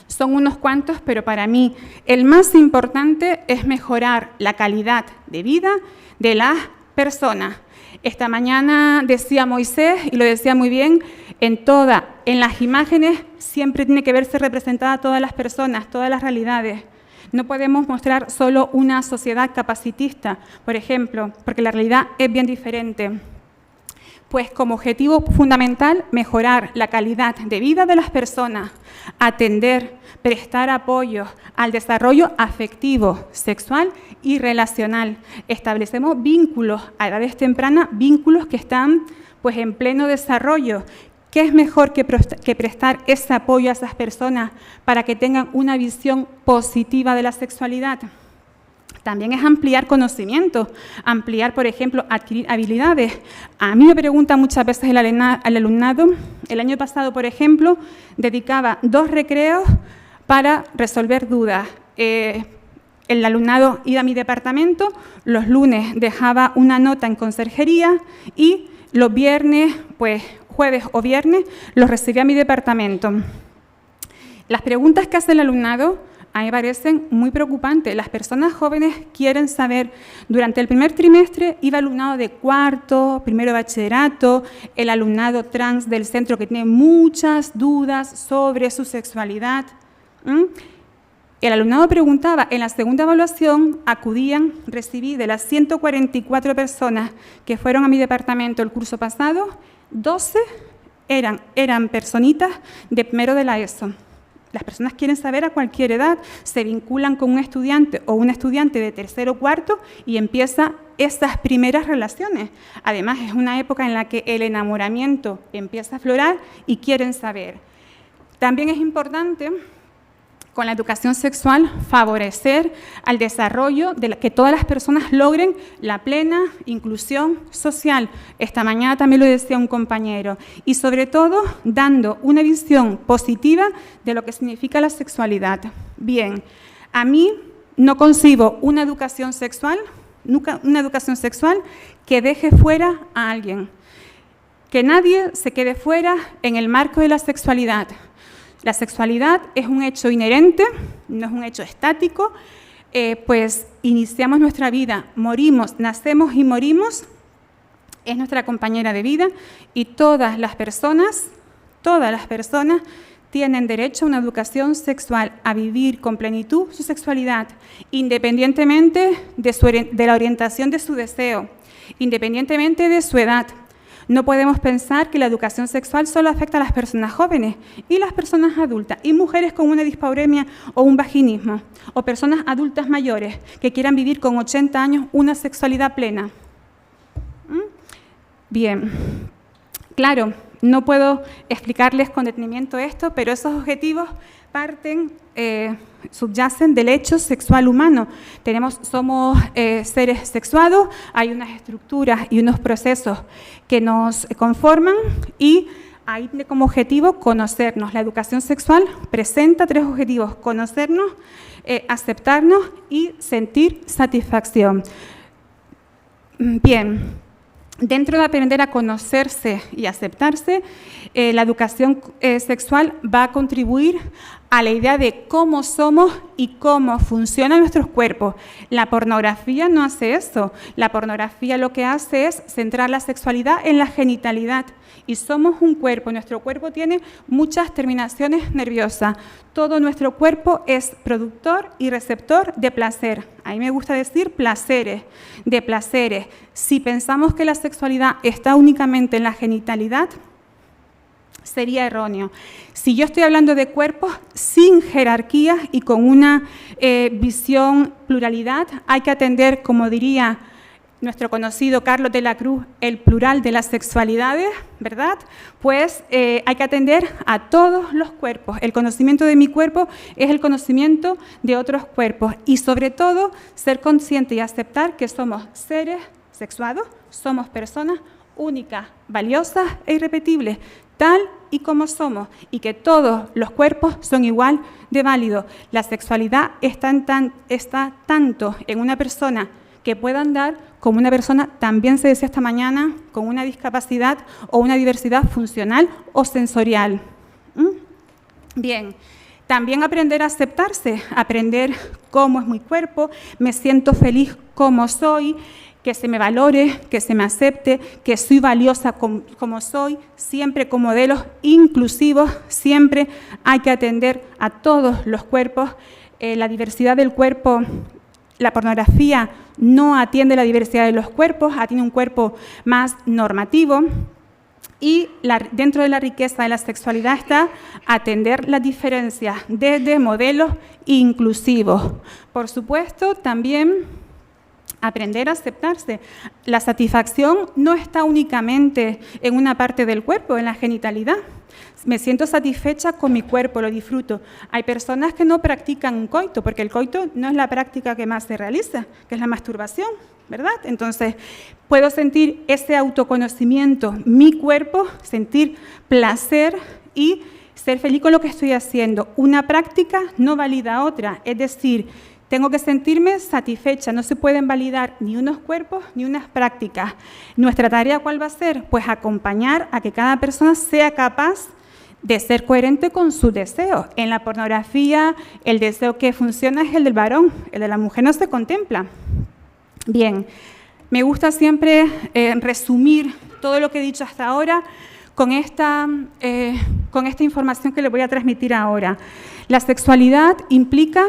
son unos cuantos, pero para mí el más importante es mejorar la calidad de vida de las personas. Esta mañana decía Moisés, y lo decía muy bien, en las imágenes siempre tiene que verse representada todas las personas, todas las realidades. No podemos mostrar solo una sociedad capacitista, por ejemplo, porque la realidad es bien diferente. Pues como objetivo fundamental, mejorar la calidad de vida de las personas, atender, prestar apoyo al desarrollo afectivo, sexual y relacional. Establecemos vínculos a edades tempranas, vínculos que están pues, en pleno desarrollo. ¿Qué es mejor que prestar ese apoyo a esas personas para que tengan una visión positiva de la sexualidad? También es ampliar conocimientos, ampliar, por ejemplo, adquirir habilidades. A mí me pregunta muchas veces el alumnado, el año pasado, por ejemplo, dedicaba 2 recreos para resolver dudas. El alumnado iba a mi departamento, los lunes dejaba una nota en conserjería y los viernes, pues jueves o viernes, los recibía a mi departamento. Las preguntas que hace el alumnado a mí me parecen muy preocupantes. Las personas jóvenes quieren saber, durante el primer trimestre iba alumnado de cuarto, primero de bachillerato, el alumnado trans del centro que tiene muchas dudas sobre su sexualidad. El alumnado preguntaba, en la segunda evaluación recibí de las 144 personas que fueron a mi departamento el curso pasado, 12 eran personitas de primero de la ESO. Las personas quieren saber a cualquier edad, se vinculan con un estudiante o una estudiante de tercero o cuarto y empiezan esas primeras relaciones. Además, es una época en la que el enamoramiento empieza a aflorar y quieren saber. También es importante, con la educación sexual, favorecer al desarrollo de que todas las personas logren la plena inclusión social. Esta mañana también lo decía un compañero. Y sobre todo, dando una visión positiva de lo que significa la sexualidad. Bien, a mí no concibo una educación sexual que deje fuera a alguien. Que nadie se quede fuera en el marco de la sexualidad. La sexualidad es un hecho inherente, no es un hecho estático, pues iniciamos nuestra vida, morimos, nacemos y morimos, es nuestra compañera de vida y todas las personas tienen derecho a una educación sexual, a vivir con plenitud su sexualidad, independientemente de la orientación de su deseo, independientemente de su edad. No podemos pensar que la educación sexual solo afecta a las personas jóvenes y las personas adultas, y mujeres con una dispauremia o un vaginismo, o personas adultas mayores que quieran vivir con 80 años una sexualidad plena. Bien, claro, no puedo explicarles con detenimiento esto, pero esos objetivos subyacen del hecho sexual humano. Somos seres sexuados, hay unas estructuras y unos procesos que nos conforman y ahí tiene como objetivo conocernos. La educación sexual presenta 3 objetivos: conocernos, aceptarnos y sentir satisfacción. Bien, dentro de aprender a conocerse y aceptarse, la educación sexual va a contribuir a la idea de cómo somos y cómo funcionan nuestros cuerpos. La pornografía no hace eso. La pornografía lo que hace es centrar la sexualidad en la genitalidad. Y somos un cuerpo, nuestro cuerpo tiene muchas terminaciones nerviosas. Todo nuestro cuerpo es productor y receptor de placer. A mí me gusta decir placeres, de placeres. Si pensamos que la sexualidad está únicamente en la genitalidad, sería erróneo. Si yo estoy hablando de cuerpos sin jerarquías y con una visión pluralidad, hay que atender, como diría nuestro conocido Carlos de la Cruz, el plural de las sexualidades, ¿verdad? Pues hay que atender a todos los cuerpos. El conocimiento de mi cuerpo es el conocimiento de otros cuerpos y sobre todo ser consciente y aceptar que somos seres sexuados, somos personas únicas, valiosas e irrepetibles, tal y como somos, y que todos los cuerpos son igual de válidos. La sexualidad está tanto en una persona que pueda andar como una persona, también se decía esta mañana, con una discapacidad o una diversidad funcional o sensorial. Bien, también aprender a aceptarse, aprender cómo es mi cuerpo, me siento feliz como soy, que se me valore, que se me acepte, que soy valiosa como soy, siempre con modelos inclusivos, siempre hay que atender a todos los cuerpos, la diversidad del cuerpo. La pornografía no atiende la diversidad de los cuerpos, atiende un cuerpo más normativo y dentro de la riqueza de la sexualidad está atender las diferencias desde modelos inclusivos. Por supuesto, también aprender a aceptarse. La satisfacción no está únicamente en una parte del cuerpo, en la genitalidad. Me siento satisfecha con mi cuerpo, lo disfruto. Hay personas que no practican un coito, porque el coito no es la práctica que más se realiza, que es la masturbación, ¿verdad? Entonces, puedo sentir ese autoconocimiento, mi cuerpo, sentir placer y ser feliz con lo que estoy haciendo. Una práctica no valida a otra, es decir, tengo que sentirme satisfecha, no se pueden validar ni unos cuerpos ni unas prácticas. ¿Nuestra tarea cuál va a ser? Pues acompañar a que cada persona sea capaz de ser coherente con sus deseos. En la pornografía, el deseo que funciona es el del varón, el de la mujer no se contempla. Bien, me gusta siempre resumir todo lo que he dicho hasta ahora con esta información que les voy a transmitir ahora. La sexualidad implica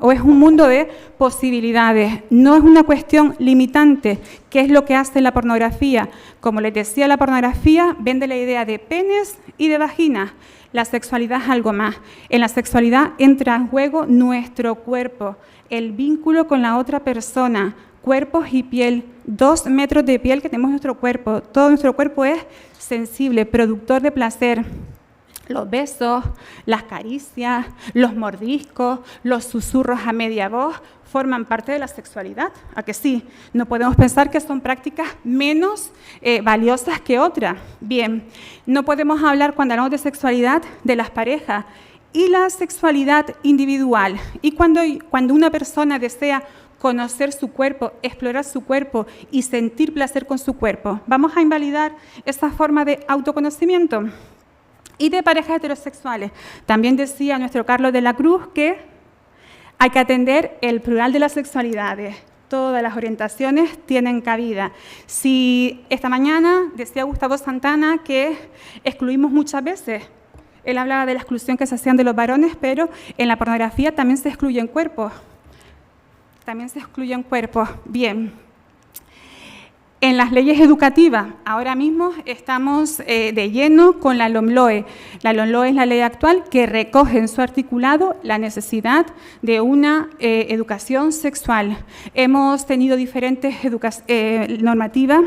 o es un mundo de posibilidades, no es una cuestión limitante. ¿Qué es lo que hace la pornografía? Como les decía, la pornografía vende la idea de penes y de vaginas. La sexualidad es algo más. En la sexualidad entra en juego nuestro cuerpo, el vínculo con la otra persona, cuerpos y piel, 2 metros de piel que tenemos en nuestro cuerpo. Todo nuestro cuerpo es sensible, productor de placer. Los besos, las caricias, los mordiscos, los susurros a media voz forman parte de la sexualidad. ¿A que sí? No podemos pensar que son prácticas menos valiosas que otras. Bien, no podemos hablar cuando hablamos de sexualidad de las parejas y la sexualidad individual. Y cuando una persona desea conocer su cuerpo, explorar su cuerpo y sentir placer con su cuerpo, ¿vamos a invalidar esa forma de autoconocimiento? Y de parejas heterosexuales. También decía nuestro Carlos de la Cruz que hay que atender el plural de las sexualidades. Todas las orientaciones tienen cabida. Si esta mañana decía Gustavo Santana que excluimos muchas veces, él hablaba de la exclusión que se hacían de los varones, pero en la pornografía también se excluyen cuerpos. También se excluyen cuerpos. Bien. En las leyes educativas, ahora mismo estamos de lleno con la LOMLOE. La LOMLOE es la ley actual que recoge en su articulado la necesidad de una educación sexual. Hemos tenido diferentes normativas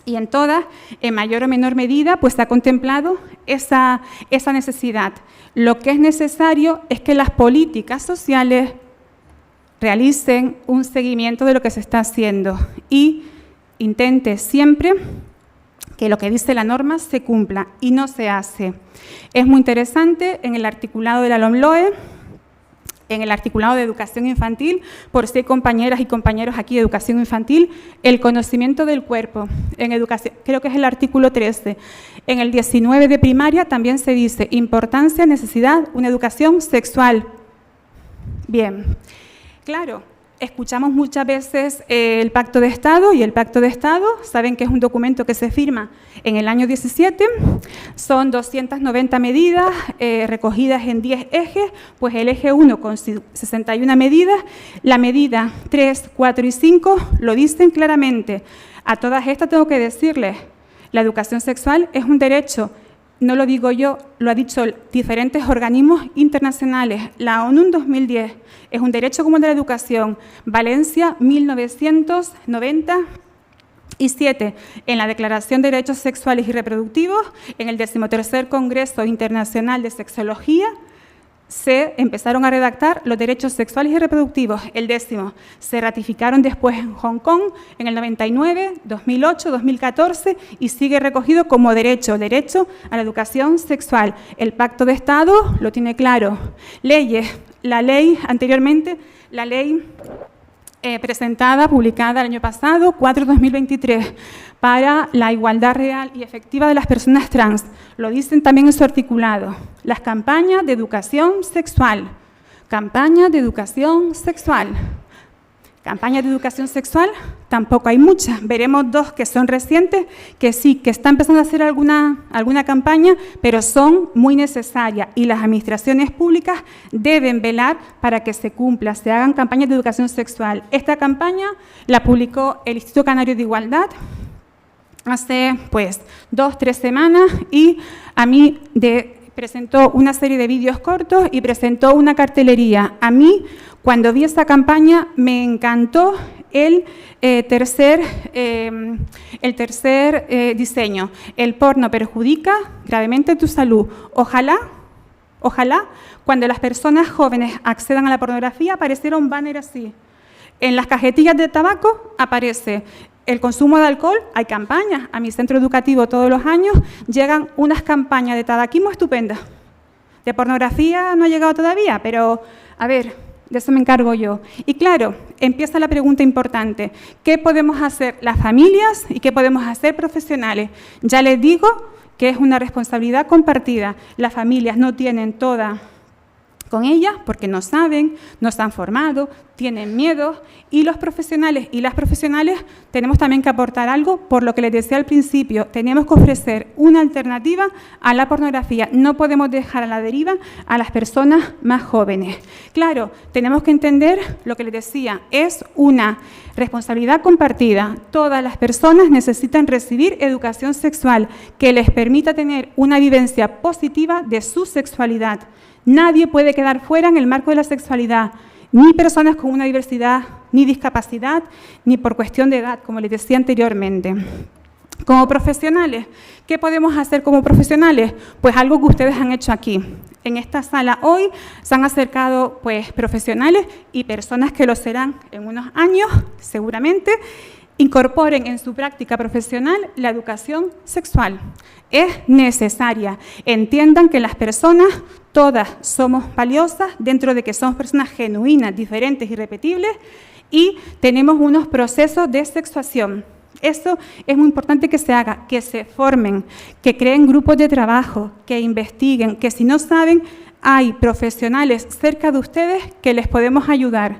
y en todas, en mayor o menor medida, pues se ha contemplado esa necesidad. Lo que es necesario es que las políticas sociales realicen un seguimiento de lo que se está haciendo y intente siempre que lo que dice la norma se cumpla y no se hace. Es muy interesante en el articulado de la LOMLOE, en el articulado de educación infantil, por si hay compañeras y compañeros aquí de educación infantil, el conocimiento del cuerpo. En educación, creo que es el artículo 13. En el 19 de primaria también se dice importancia, necesidad, una educación sexual. Bien, claro. Escuchamos muchas veces el Pacto de Estado y el Pacto de Estado, saben que es un documento que se firma en el año 17, son 290 medidas recogidas en 10 ejes, pues el eje 1 con 61 medidas, la medida 3, 4 y 5 lo dicen claramente. A todas estas tengo que decirles, la educación sexual es un derecho no lo digo yo, lo han dicho diferentes organismos internacionales. La ONU en 2010 es un derecho común de la educación. Valencia, 1997, en la Declaración de Derechos Sexuales y Reproductivos, en el 13º Congreso Internacional de Sexología, se empezaron a redactar los derechos sexuales y reproductivos. El 10º se ratificaron después en Hong Kong en el 99, 2008, 2014 y sigue recogido como derecho a la educación sexual. El Pacto de Estado lo tiene claro. Leyes, la ley anteriormente, la ley presentada, publicada el año pasado, 4/2023, para la igualdad real y efectiva de las personas trans. Lo dicen también en su articulado. Las campañas de educación sexual. Campañas de educación sexual. Campañas de educación sexual, tampoco hay muchas. Veremos 2 que son recientes, que sí, que están empezando a hacer alguna campaña, pero son muy necesarias y las administraciones públicas deben velar para que se cumpla, se hagan campañas de educación sexual. Esta campaña la publicó el Instituto Canario de Igualdad hace 2-3 semanas y a mí presentó una serie de vídeos cortos y presentó una cartelería. A mí, cuando vi esa campaña, me encantó el tercer diseño. El porno perjudica gravemente tu salud. Ojalá, cuando las personas jóvenes accedan a la pornografía, apareciera un banner así. En las cajetillas de tabaco aparece el consumo de alcohol, hay campañas. A mi centro educativo todos los años llegan unas campañas de tabaquismo estupendas. De pornografía no ha llegado todavía, pero a ver, de eso me encargo yo. Y claro, empieza la pregunta importante. ¿Qué podemos hacer las familias y qué podemos hacer profesionales? Ya les digo que es una responsabilidad compartida. Las familias no tienen toda con ellas porque no saben, no se han formado, tienen miedo y los profesionales y las profesionales tenemos también que aportar algo, por lo que les decía al principio, tenemos que ofrecer una alternativa a la pornografía. No podemos dejar a la deriva a las personas más jóvenes. Claro, tenemos que entender lo que les decía, es una responsabilidad compartida. Todas las personas necesitan recibir educación sexual que les permita tener una vivencia positiva de su sexualidad. Nadie puede quedar fuera en el marco de la sexualidad, ni personas con una diversidad, ni discapacidad, ni por cuestión de edad, como les decía anteriormente. Como profesionales, ¿qué podemos hacer como profesionales? Pues algo que ustedes han hecho aquí. En esta sala hoy se han acercado profesionales y personas que lo serán en unos años, seguramente, incorporen en su práctica profesional la educación sexual. Es necesaria. Entiendan que las personas, todas somos valiosas dentro de que somos personas genuinas, diferentes y repetibles y tenemos unos procesos de sexuación. Eso es muy importante que se haga, que se formen, que creen grupos de trabajo, que investiguen, que si no saben, hay profesionales cerca de ustedes que les podemos ayudar.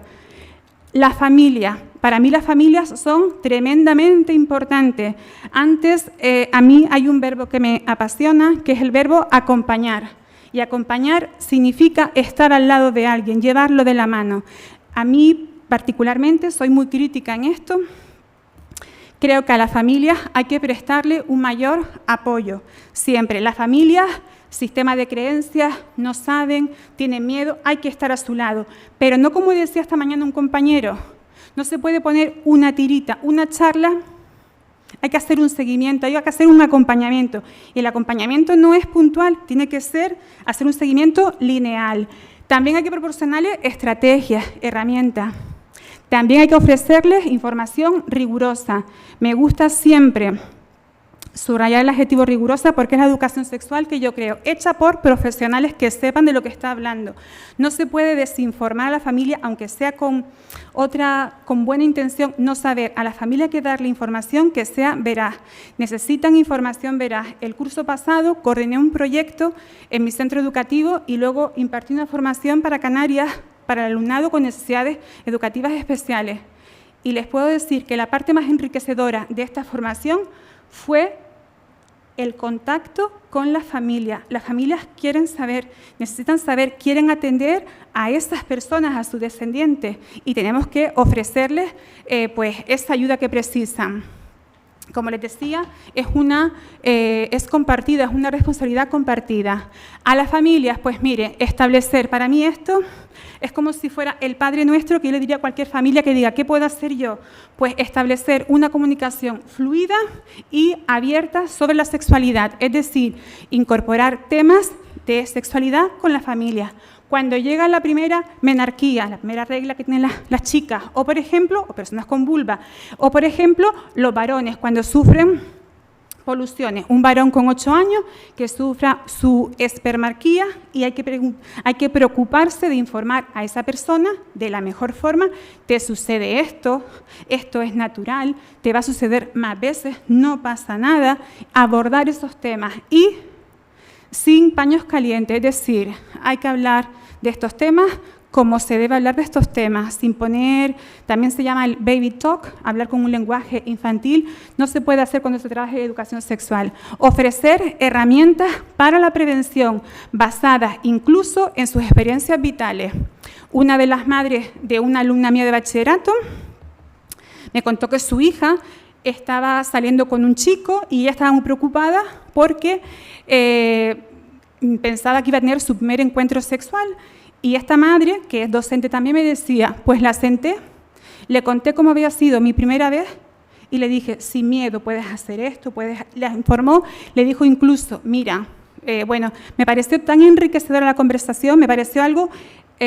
La familia. Para mí las familias son tremendamente importantes. Antes, a mí hay un verbo que me apasiona, que es el verbo acompañar. Y acompañar significa estar al lado de alguien, llevarlo de la mano. A mí, particularmente, soy muy crítica en esto. Creo que a las familias hay que prestarle un mayor apoyo. Siempre. Las familias, sistema de creencias, no saben, tienen miedo, hay que estar a su lado. Pero no como decía esta mañana un compañero, no se puede poner una tirita, una charla, hay que hacer un seguimiento, hay que hacer un acompañamiento. Y el acompañamiento no es puntual, tiene que ser hacer un seguimiento lineal. También hay que proporcionarles estrategias, herramientas. También hay que ofrecerles información rigurosa. Me gusta siempre subrayar el adjetivo rigurosa porque es la educación sexual que yo creo, hecha por profesionales que sepan de lo que está hablando. No se puede desinformar a la familia, aunque sea con buena intención, no saber. A la familia hay que darle información que sea veraz. Necesitan información veraz. El curso pasado coordiné un proyecto en mi centro educativo y luego impartí una formación para Canarias, para el alumnado con necesidades educativas especiales. Y les puedo decir que la parte más enriquecedora de esta formación fue el contacto con la familia. Las familias quieren saber, necesitan saber, quieren atender a esas personas, a sus descendientes, y tenemos que ofrecerles esa ayuda que precisan. como les decía, es compartida, es una responsabilidad compartida. A las familias, pues mire, establecer, para mí esto es como si fuera el Padre Nuestro, que yo le diría a cualquier familia que diga, ¿qué puedo hacer yo? Pues establecer una comunicación fluida y abierta sobre la sexualidad, es decir, incorporar temas de sexualidad con la familia. Cuando llega la primera menarquía, la primera regla que tienen las chicas, o por ejemplo, o personas con vulva, o por ejemplo, los varones cuando sufren poluciones. Un varón con 8 años que sufra su espermarquía y hay que preocuparse de informar a esa persona de la mejor forma. Te sucede esto es natural, te va a suceder más veces, no pasa nada. Abordar esos temas y sin paños calientes, es decir, hay que hablar de estos temas como se debe hablar de estos temas, sin poner, también se llama el baby talk, hablar con un lenguaje infantil, no se puede hacer cuando se trabaja en educación sexual. Ofrecer herramientas para la prevención basadas incluso en sus experiencias vitales. Una de las madres de una alumna mía de bachillerato me contó que su hija estaba saliendo con un chico y ella estaba muy preocupada porque pensaba que iba a tener su primer encuentro sexual. Y esta madre, que es docente también, me decía, pues la senté, le conté cómo había sido mi primera vez y le dije, sin miedo, puedes hacer esto, la informó, le dijo incluso, mira, bueno, me pareció tan enriquecedora la conversación, me pareció algo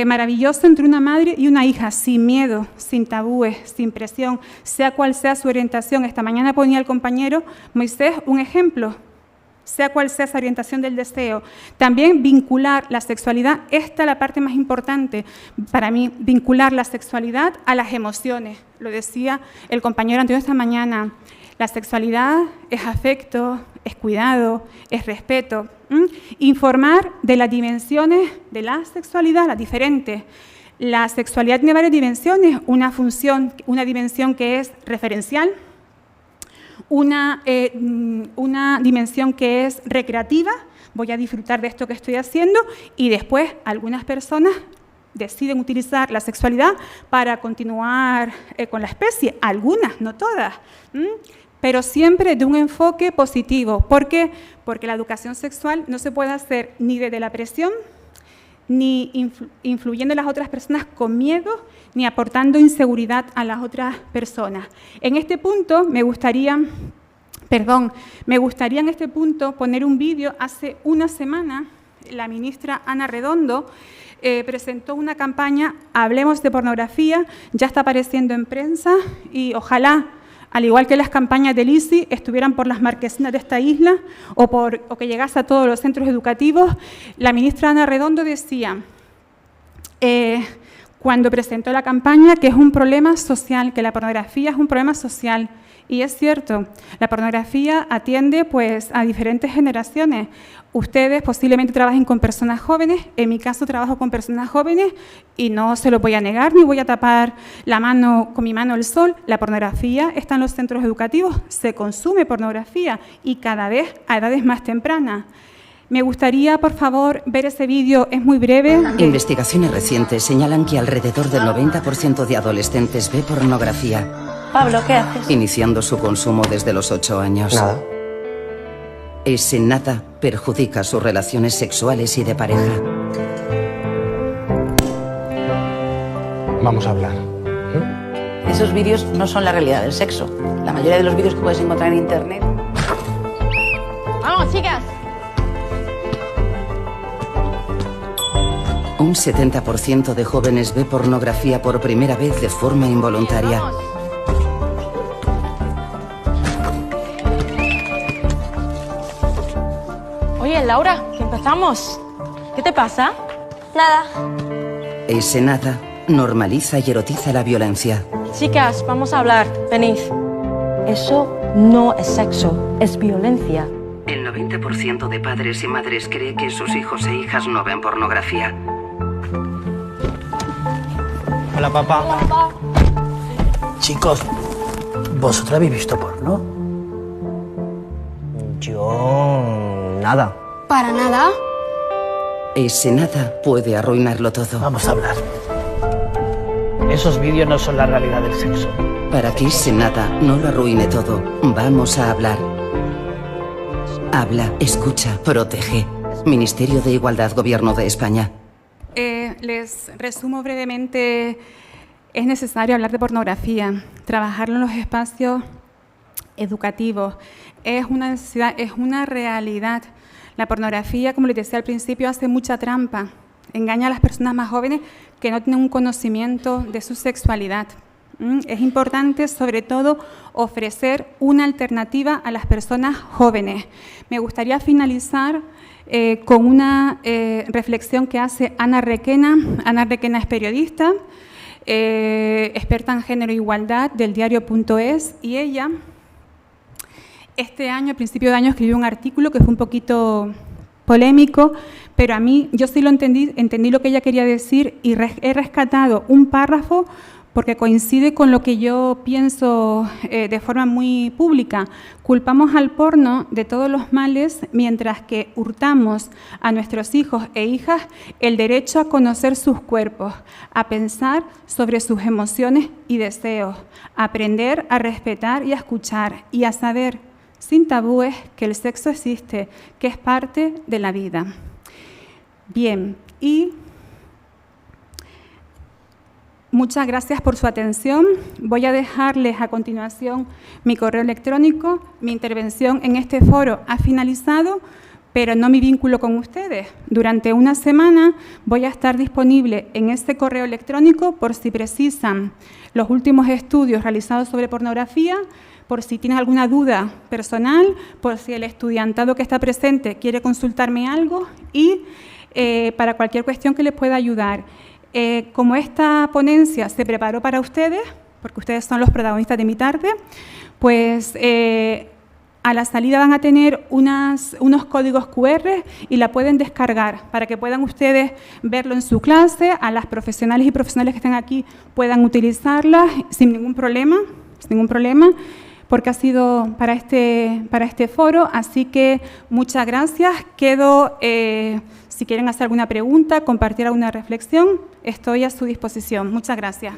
maravilloso entre una madre y una hija, sin miedo, sin tabúes, sin presión, sea cual sea su orientación. Esta mañana ponía el compañero Moisés un ejemplo, sea cual sea esa orientación del deseo. También vincular la sexualidad, esta es la parte más importante para mí, vincular la sexualidad a las emociones. Lo decía el compañero anterior esta mañana, la sexualidad es afecto, es cuidado, es respeto. Informar de las dimensiones de la sexualidad, las diferentes. La sexualidad tiene varias dimensiones, una dimensión que es referencial, una dimensión que es recreativa, voy a disfrutar de esto que estoy haciendo, y después algunas personas deciden utilizar la sexualidad para continuar con la especie, algunas, no todas, pero siempre de un enfoque positivo. ¿Por qué? Porque la educación sexual no se puede hacer ni desde la presión, ni influyendo en las otras personas con miedo, ni aportando inseguridad a las otras personas. En este punto me gustaría en este punto poner un vídeo. Hace una semana la ministra Ana Redondo presentó una campaña, Hablemos de pornografía, ya está apareciendo en prensa y ojalá, al igual que las campañas del ISI, estuvieran por las marquesinas de esta isla o que llegase a todos los centros educativos. La ministra Ana Redondo decía, cuando presentó la campaña, que es un problema social, que la pornografía es un problema social. Y es cierto, la pornografía atiende pues, a diferentes generaciones. Ustedes posiblemente trabajen con personas jóvenes, en mi caso trabajo con personas jóvenes y no se lo voy a negar ni voy a tapar la mano con mi mano el sol. La pornografía está en los centros educativos, se consume pornografía y cada vez a edades más tempranas. Me gustaría, por favor, ver ese vídeo, es muy breve. Investigaciones recientes señalan que alrededor del 90% de adolescentes ve pornografía. Pablo, ¿qué haces? Iniciando su consumo desde los 8 años. Nada. Ese nada perjudica sus relaciones sexuales y de pareja. Vamos a hablar. Esos vídeos no son la realidad del sexo. La mayoría de los vídeos que puedes encontrar en internet. ¡Vamos, chicas! Un 70% de jóvenes ve pornografía por primera vez de forma involuntaria. Oye, Laura, que empezamos. ¿Qué te pasa? Nada. Ese nada normaliza y erotiza la violencia. Chicas, vamos a hablar. Venid. Eso no es sexo, es violencia. El 90% de padres y madres cree que sus hijos e hijas no ven pornografía. Hola, papá. Hola, papá. Chicos, ¿vosotros habéis visto porno? Yo... nada. ¿Para nada? Ese nada puede arruinarlo todo. Vamos a hablar. Esos vídeos no son la realidad del sexo. Para Kiss nada, no lo arruine todo. Vamos a hablar. Habla, escucha, protege. Ministerio de Igualdad, Gobierno de España. Les resumo brevemente. Es necesario hablar de pornografía, trabajarlo en los espacios educativos. Es una necesidad, es una realidad. La pornografía, como les decía al principio, hace mucha trampa. Engaña a las personas más jóvenes que no tienen un conocimiento de su sexualidad. Es importante, sobre todo, ofrecer una alternativa a las personas jóvenes. Me gustaría finalizar con una reflexión que hace Ana Requena. Ana Requena es periodista, experta en género e igualdad del diario.es, y ella, este año, a principio de año, escribió un artículo que fue un poquito polémico, pero a mí, yo sí lo entendí lo que ella quería decir, y he rescatado un párrafo porque coincide con lo que yo pienso de forma muy pública. Culpamos al porno de todos los males, mientras que hurtamos a nuestros hijos e hijas el derecho a conocer sus cuerpos, a pensar sobre sus emociones y deseos, a aprender a respetar y a escuchar, y a saber, sin tabúes, que el sexo existe, que es parte de la vida. Bien, y muchas gracias por su atención. Voy a dejarles a continuación mi correo electrónico. Mi intervención en este foro ha finalizado, pero no mi vínculo con ustedes. Durante una semana voy a estar disponible en este correo electrónico por si precisan los últimos estudios realizados sobre pornografía, por si tienen alguna duda personal, por si el estudiantado que está presente quiere consultarme algo, y para cualquier cuestión que les pueda ayudar. Como esta ponencia se preparó para ustedes, porque ustedes son los protagonistas de mi tarde, pues a la salida van a tener unos códigos QR y la pueden descargar para que puedan ustedes verlo en su clase, a las profesionales y profesionales que están aquí puedan utilizarlas sin ningún problema, porque ha sido para este foro. Así que muchas gracias. Quedo, si quieren hacer alguna pregunta, compartir alguna reflexión, estoy a su disposición. Muchas gracias.